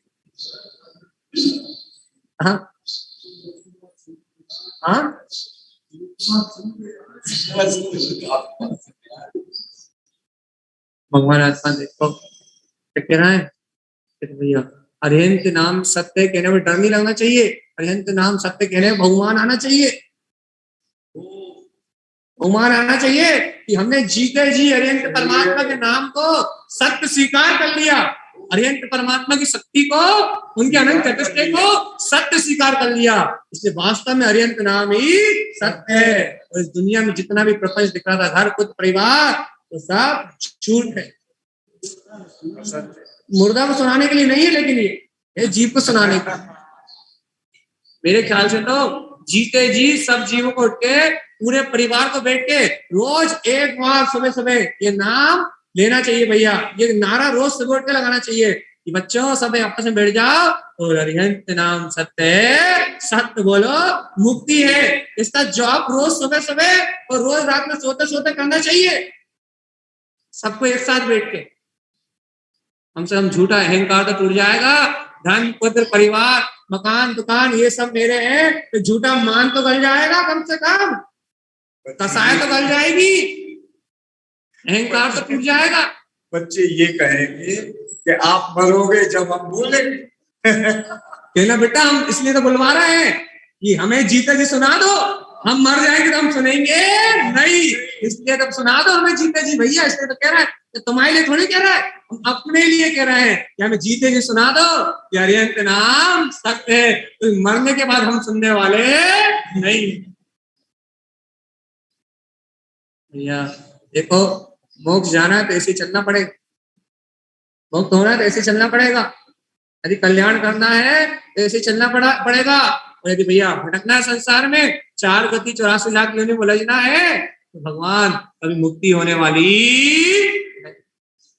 हाँ हाँ, भगवान आत्मा देखो क्या कह रहा है भैया, अरिहंत नाम सत्य कहने में डर नहीं लगना चाहिए, अरिहंत नाम सत्य कहने में बहुमान आना चाहिए, बहुमान आना चाहिए कि हमने जीते जी अरिहंत परमात्मा के नाम को सत्य स्वीकार कर लिया, अरिहंत परमात्मा की शक्ति को, उनके अनंत चतुष्टय को सत्य स्वीकार कर लिया। इसलिए वास्तव में अरिहंत नाम ही सत्य है, और इस दुनिया में जितना भी प्रपंच दिख रहा था, घर खुद परिवार, तो सब झूठ है। मुर्दा को सुनाने के लिए नहीं है, लेकिन ये जीव को सुनाने का। मेरे ख्याल से तो जीते जी सब जीवों को उठ के, पूरे परिवार को बैठ के रोज एक बार सुबह सुबह ये नाम लेना चाहिए भैया, ये नारा रोज सुबह उठ के लगाना चाहिए कि बच्चों सब आपस में बैठ जाओ और अरिहंत नाम सत्य है, सत्य बोलो मुक्ति है। इसका जॉब रोज सुबह सुबह और रोज रात में सोते सोते करना चाहिए, सबको एक साथ बैठ के। हमसे हम झूठा अहंकार तो टूट जाएगा, धन पुत्र परिवार मकान दुकान ये सब मेरे हैं, तो झूठा मान तो गल जाएगा, कम से कम कसाय तो गल जाएगी, अहंकार तो टूट जाएगा। बच्चे ये कहेंगे कि आप मरोगे जब हम बोलेंगे। कहना बेटा हम इसलिए तो बुलवा रहे हैं कि हमें जीते जी सुना दो, हम मर जाएंगे तो हम सुनेंगे नहीं, इसलिए तब सुना दो हमें जीते जी भैया। इसलिए तो कह रहा है, तो तुम्हारे लिए थोड़ी कह रहा है, हम अपने लिए कह रहे हैं कि हमें जीते जी सुना दो कि अरिहंत नाम सत्य है, तो मरने के बाद हम सुनने वाले नहीं। भैया देखो, मोक्ष जाना है तो ऐसे चलना पड़ेगा, मोक्ष होना है तो ऐसे चलना पड़ेगा, यदि कल्याण करना है तो ऐसे चलना पड़ेगा। और यदि भैया भटकना है संसार में, 4 गति 84 लाख योनि में उलझना है, तो भगवान कभी मुक्ति होने वाली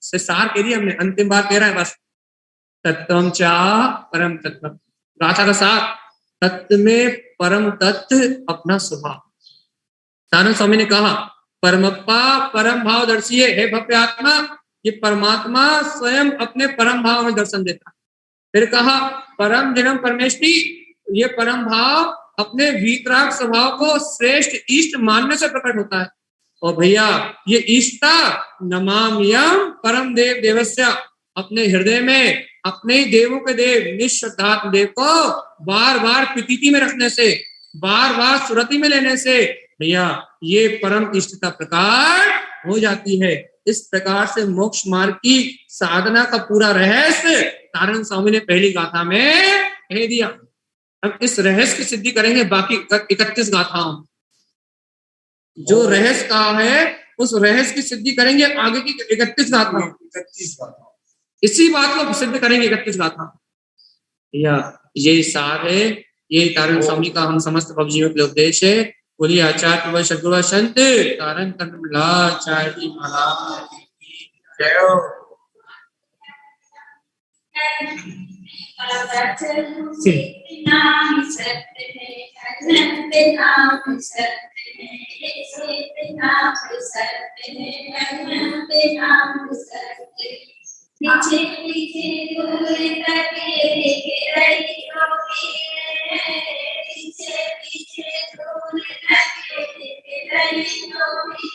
से सार कह दिया हमने, अंतिम बार कह रहा है बस, तत्वम चा परम तत्व, गाथा का सार, तत्व में परम तत्व अपना स्वभाव। तारण स्वामी ने कहा परमप्पा परम भाव दर्शिए, हे भव्य आत्मा, ये परमात्मा स्वयं अपने परम भाव में दर्शन देता है। फिर कहा परम जन्म परमेष्टि, ये परम भाव अपने वीतराग स्वभाव को श्रेष्ठ इष्ट मानने से प्रकट होता है। और भैया ये इष्टा नमाम्यम परम देव देवस्य, अपने हृदय में अपने देवों के देव निश्चुद्धात्म देव को बार बार प्रतीति में रखने से, बार बार सुरति में लेने से भैया ये परम इष्टता प्रकार हो जाती है। इस प्रकार से मोक्ष मार्ग की साधना का पूरा रहस्य तारण स्वामी ने पहली गाथा में कह दिया। अब इस रहस्य की सिद्धि करेंगे बाकी 31 गाथाओं, जो रहस्य का है उस रहस्य की सिद्धि करेंगे आगे की 31 गाथाओं, इसी बात को सिद्ध करेंगे 31 गाथा। या यही सार है, यही तारण स्वामी का हम समस्त भवजीवों के उपदेश है। बोलिए आचार्य व सद्गुरु संत कारण आचार्य महाराज जय हो। नाम सत्य है, अनंत नाम सत्य है, नाम सत्य है, अनंत नाम सत्य है। पीछे पीछे दूर तक देख रही होगी, पीछे पीछे दूर तक देख रही होगी।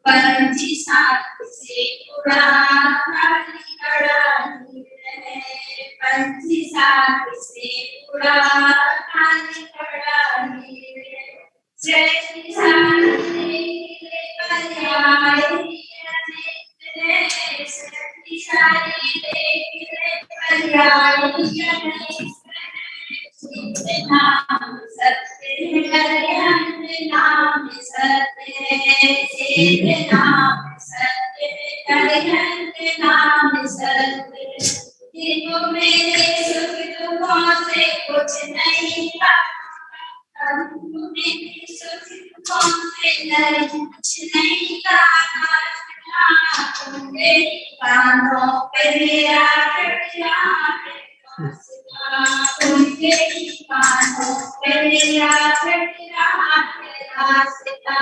पंछी साथ से उड़ा खाली खड़ा है, पंछी साथ से उड़ा खाली खड़ा है। शक्ति सारी पर्याय शक्ति पर्याय नाम सत्य है, नाम सत्य है, नाम सत्य है, नाम सत्य है। देखो मेरे सुख दुखों से कुछ नहीं कहा, मेरे सुख दुखों से कुछ नहीं कहा। मेरी कानों पे मेरा उनके कानों पे मेरा रास्ता।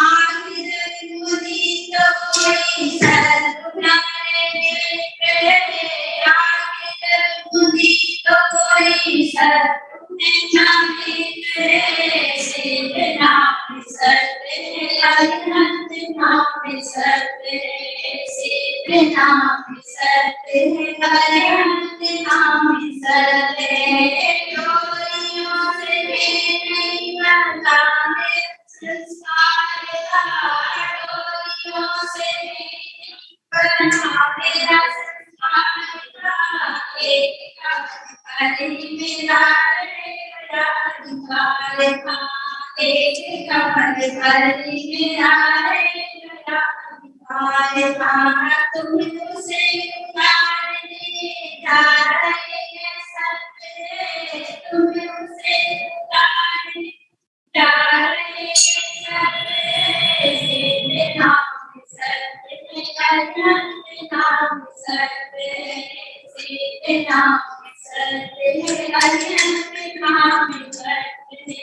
आखिर मुझे तो कोई सद्गुणारे, आखिर मुझे तो कोई सद्गुणारे। नाम सत्य है, अनंत नाम सत्य है, नाम सत्य है, अनंत नाम सत्य है। डोरियों से नहीं बनता है संसार का, डोरियों से नहीं बनता मेरा संसार का। एक कमल मेरा अधिकार था, एक कमल मेरा तुम उसे उतारने जा रहे हैं सत्य, तुम उसे उतारने जा रहे हैं सत्य। नाम सत्य है, अनंत नाम सत्य है, नाम सत्य है, अनंत नाम सत्य है।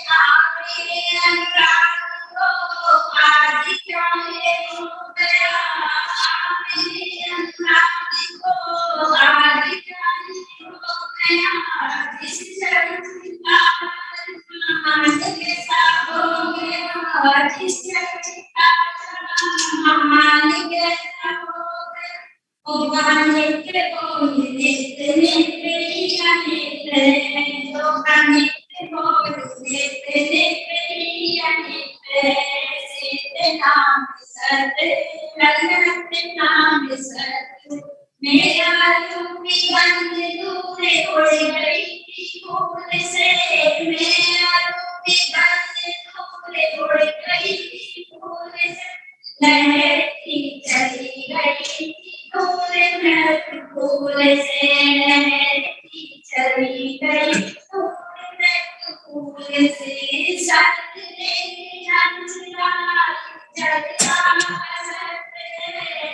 आपके अनुराग को आज जाने हो गया, आपके अनुराग को आज जाने हो गया। जिस शक्ति का मान कैसा हो गया, जिस शक्ति का मान कैसा हो गया। ओ गाने के बोल देते तो गाने के बोल देते नाम सत्य, अनंत नाम सत्य। मेरा रूपी बंद दूर उड़ गई थी फूल से, मेरा रूपी बंद दूर उड़ गई थी फूल से। लहरती चली गई थी दूर मृत फूल से, लहरती चली गई दूर मृत फूल से। सत्य ने अंजला जगता सत्य,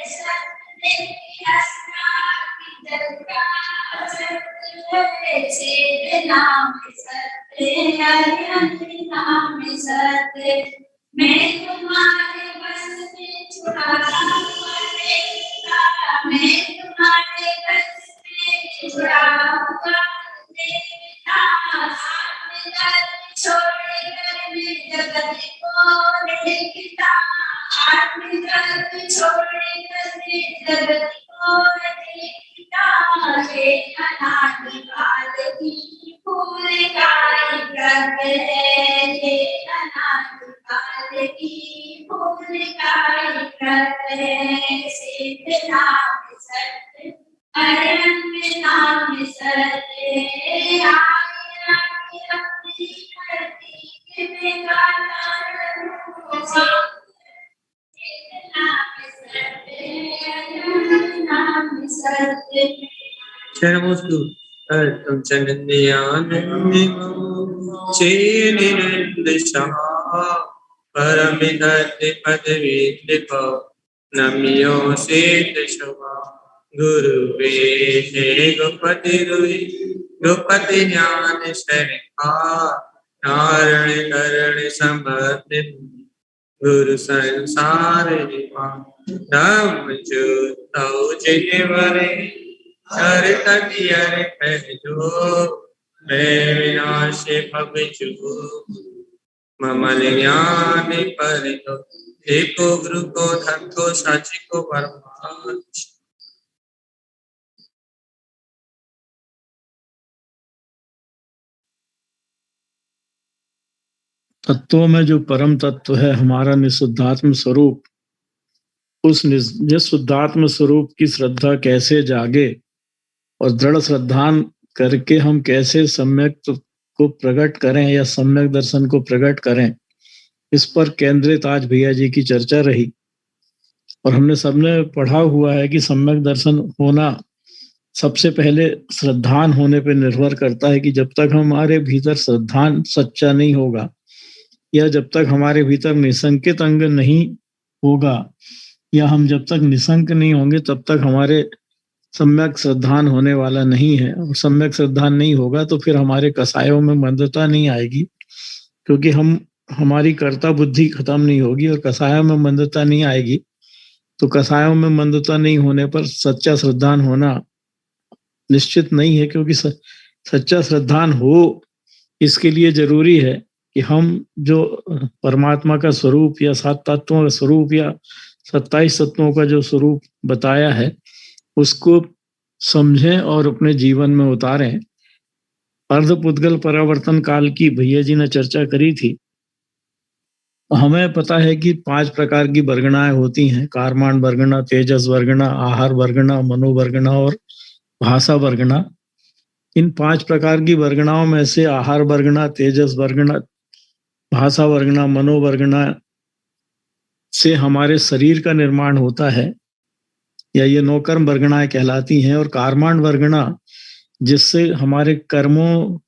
सत्य ने सत्य, नाम सत्य, अनंत नाम सत्य। मैं तुम्हारे बस में छुड़ाता हुआ देखता, मैं तुम्हारे बस में छुड़ाता हुआ देखता। छोड़कर मैं जगत को देखता, आत्मगत छोड़कर मैं जगत को देखता। हे अनादि काल की फूल काई प्रगट है, हे अनादि काल की फूल काई प्रगट है। सिद्ध नाम सत्य, अनंत नाम सत्य। अपनी धरती में गाता रहूं, नाम सत्य, अनंत नाम सत्य। चरणों तुम चंदन आनंद चेनिर्दिशा परमिदति पदवीतिको नम्यो सेतशवा गुरुवे गोपति रुई गोपति ज्ञान शरिका नारायण करण समर्पित गुरु संसार धम्म ज्योतौ जिनवरे चरित कियर जो मैं विनाशे भविष्य ममल ज्ञान परितो एको गुरु को धक्को साची को परमार्थ। तत्वों में जो परम तत्व है हमारा निशुद्धात्म स्वरूप, उस निशुद्धात्म स्वरूप की श्रद्धा कैसे जागे और दृढ़ श्रद्धान करके हम कैसे सम्यक को प्रकट करें या सम्यक दर्शन को प्रकट करें, इस पर केंद्रित आज भैया जी की चर्चा रही। और हमने सबने पढ़ा हुआ है कि सम्यक दर्शन होना सबसे पहले श्रद्धान होने पर निर्भर करता है कि जब तक हमारे भीतर श्रद्धान सच्चा नहीं होगा या जब तक हमारे भीतर निसंकित अंग नहीं होगा या हम जब तक निसंक नहीं होंगे तब तक हमारे सम्यक श्रद्धान होने वाला नहीं है। और सम्यक श्रद्धान नहीं होगा तो फिर हमारे कसायों में मंदता नहीं आएगी, क्योंकि हमारी कर्ता बुद्धि खत्म नहीं होगी और कसायों में मंदता नहीं आएगी। तो कसायों में मंदता नहीं होने पर सच्चा श्रद्धान होना निश्चित नहीं है, क्योंकि सच्चा श्रद्धान हो इसके लिए जरूरी है कि हम जो परमात्मा का स्वरूप या 7 तत्वों का स्वरूप या 27 तत्वों का जो स्वरूप बताया है उसको समझें और अपने जीवन में उतारें। अर्धपुद्गल परावर्तन काल की भैया जी ने चर्चा करी थी। हमें पता है कि 5 प्रकार की वर्गणाएं होती हैं, कारमान वर्गणा, तेजस वर्गणा, आहार वर्गणा, मनोवर्गणा और भाषा वर्गणा। इन 5 प्रकार की वर्गणाओं में से आहार वर्गणा, तेजस वर्गणा, भाषा वर्गणा, मनोवर्गणा से हमारे शरीर का निर्माण होता है या ये 9 कर्म वर्गणाएं कहलाती हैं। और कारमान वर्गणा जिससे हमारे कर्मों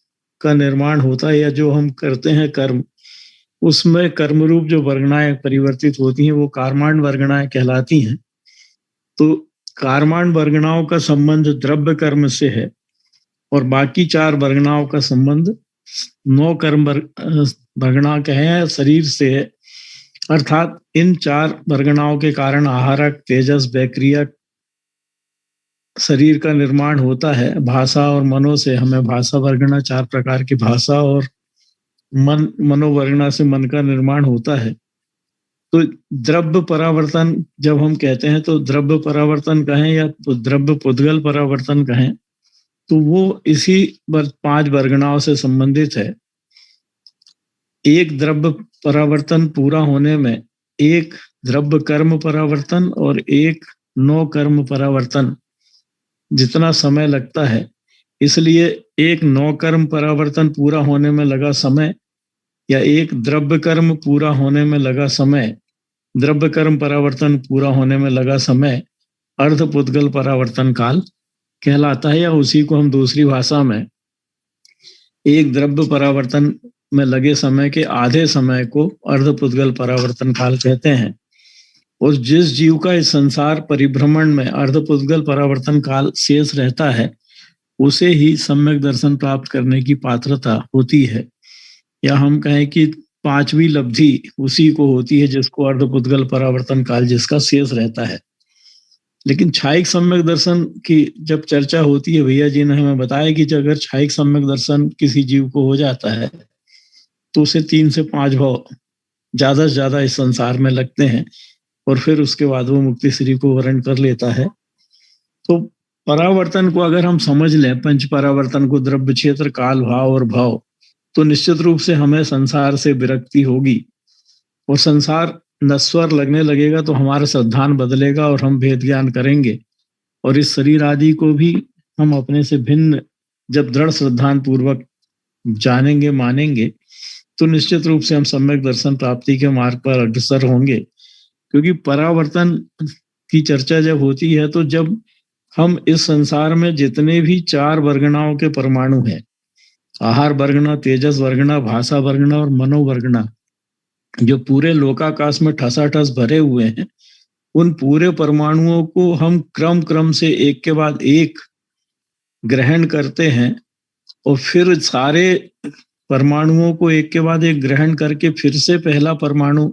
का निर्माण होता है या जो हम करते हैं कर्म, उसमें कर्म रूप जो वर्गणाएं परिवर्तित होती हैं वो कारमान वर्गणाएं कहलाती हैं। तो कारमान वर्गणाओं का संबंध द्रव्य कर्म से है और बाकी 4 वर्गणाओं का संबंध 9 कर्म वर्गणा कहें शरीर से है। अर्थात इन 4 वर्गणाओं के कारण आहारक, तेजस, वैक्रियक शरीर का निर्माण होता है। भाषा और मनो से हमें भाषा वर्गणा, 4 प्रकार की भाषा और मनोवर्गणा से मन का निर्माण होता है। तो द्रव्य परावर्तन जब हम कहते हैं तो द्रव्य परावर्तन कहें या द्रव्य पुद्गल परावर्तन कहें तो वो इसी 5 वर्गणाओं से संबंधित है। एक द्रव्य परावर्तन पूरा होने में एक द्रव्य कर्म परावर्तन और एक 9 कर्म परावर्तन जितना समय लगता है, इसलिए एक 9 कर्म परावर्तन पूरा होने में लगा समय या एक द्रव्य कर्म पूरा होने में लगा समय, द्रव्य कर्म परावर्तन पूरा होने में लगा समय अर्धपुद्गल परावर्तन काल कहलाता है। या उसी को हम दूसरी भाषा में एक द्रव्य परावर्तन में लगे समय के आधे समय को अर्धपुद्गल परावर्तन काल कहते हैं। और जिस जीव का इस संसार परिभ्रमण में अर्धपुद्गल परावर्तन काल शेष रहता है उसे ही सम्यक दर्शन प्राप्त करने की पात्रता होती है, या हम कहें कि 5वीं लब्धि उसी को होती है जिसको अर्धपुद्गल परावर्तन काल जिसका शेष रहता है। लेकिन छायिक सम्यक दर्शन की जब चर्चा होती है, भैया जी ने हमें बताया कि अगर छायिक सम्यक दर्शन किसी जीव को हो जाता है तो उसे 3 से 5 भाव ज्यादा से ज्यादा इस संसार में लगते हैं और फिर उसके बाद वो मुक्ति श्री को वर्ण कर लेता है। तो परावर्तन को अगर हम समझ लें, पंच परावर्तन को, द्रव्य, क्षेत्र, काल, भाव और भाव, तो निश्चित रूप से हमें संसार से विरक्ति होगी और संसार नश्वर लगने लगेगा तो हमारा श्रद्धान बदलेगा और हम भेद ज्ञान करेंगे और इस शरीर आदि को भी हम अपने से भिन्न जब दृढ़ श्रद्धान पूर्वक जानेंगे, मानेंगे, तो निश्चित रूप से हम सम्यक दर्शन प्राप्ति के मार्ग पर अग्रसर होंगे। क्योंकि परावर्तन की चर्चा जब होती है तो जब हम इस संसार में जितने भी 4 वर्गणाओं के परमाणु हैं, आहार वर्गना, तेजस वर्गना, भाषा वर्गना और मनोवर्गना जो पूरे लोकाकाश में ठसाठस भरे हुए हैं, उन पूरे परमाणुओं को हम क्रम से एक के बाद एक ग्रहण करते हैं और फिर सारे परमाणुओं को एक के बाद एक ग्रहण करके फिर से पहला परमाणु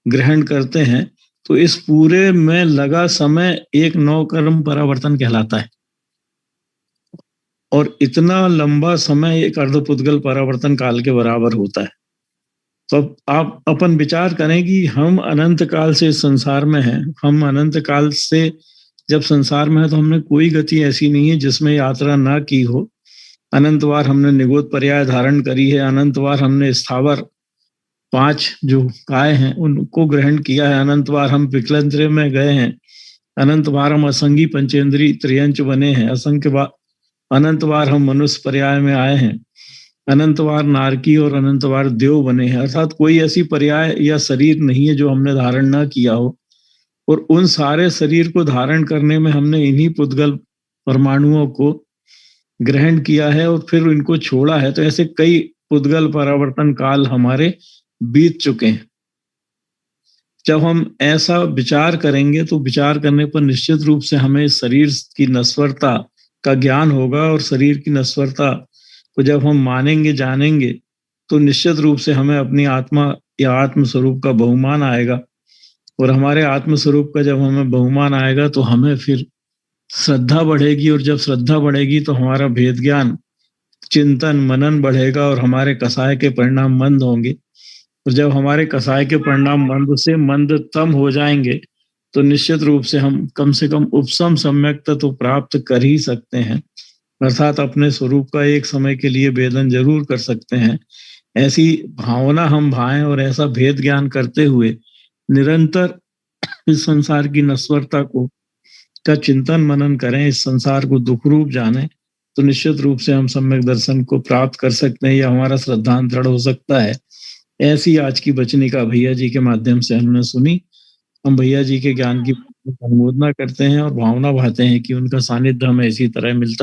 ग्रहण करते हैं, तो इस पूरे में लगा समय एक नवकर्म परावर्तन कहलाता है। और इतना लंबा समय एक अर्धपुद्गल परावर्तन काल के बराबर होता है। तो अब आप अपन विचार करें कि हम अनंत काल से इस संसार में हैं। हम अनंत काल से जब संसार में है तो हमने कोई गति ऐसी नहीं है जिसमें यात्रा ना की हो। अनंत बार हमने निगोद पर्याय धारण करी है, अनंत बार हमने स्थावर 5 जो काय हैं उनको ग्रहण किया है, अनंत बार हम विकलंत्र में गए हैं, अनंत बार हम असंगी पंचेंद्री त्रियंच बने हैं, असंख्य बार अनंत बार हम मनुष्य पर्याय में आए हैं, अनंत बार नारकी और अनंत बार देव बने हैं। अर्थात कोई ऐसी पर्याय या शरीर नहीं है जो हमने धारण ना किया हो। और उन सारे शरीर को धारण करने में हमने इन्हीं पुद्गल परमाणुओं को ग्रहण किया है और फिर इनको छोड़ा है। तो ऐसे कई पुद्गल परावर्तन काल हमारे बीत चुके हैं। जब हम ऐसा विचार करेंगे तो विचार करने पर निश्चित रूप से हमें शरीर की नश्वरता का ज्ञान होगा और शरीर की नश्वरता को जब हम मानेंगे जानेंगे तो निश्चित रूप से हमें अपनी आत्मा या आत्म स्वरूप का बहुमान आएगा। और हमारे आत्म स्वरूप का जब हमें बहुमान आएगा तो हमें फिर श्रद्धा बढ़ेगी, और जब श्रद्धा बढ़ेगी तो हमारा भेद ज्ञान चिंतन मनन बढ़ेगा और हमारे कसाय के परिणाम मंद होंगे। और जब हमारे कसाय के परिणाम मंद से मंदतम हो जाएंगे तो निश्चित रूप से हम कम से कम उपशम सम्यक तत्व प्राप्त कर ही सकते हैं, अर्थात अपने स्वरूप का एक समय के लिए वेदन जरूर कर सकते हैं। ऐसी भावना हम भाएं और ऐसा भेद ज्ञान करते हुए निरंतर इस संसार की नश्वरता को का चिंतन मनन करें, इस संसार को दुख रूप जाने, तो निश्चित रूप से हम सम्यक दर्शन को प्राप्त कर सकते हैं या हमारा श्रद्धांत दृढ़ हो सकता है। ऐसी आज की वचनिका भैया जी के माध्यम से हमने सुनी। हम भैया जी के ज्ञान की अनुमोदना करते हैं और भावना भाते हैं कि उनका सानिध्य हमें इसी तरह मिलता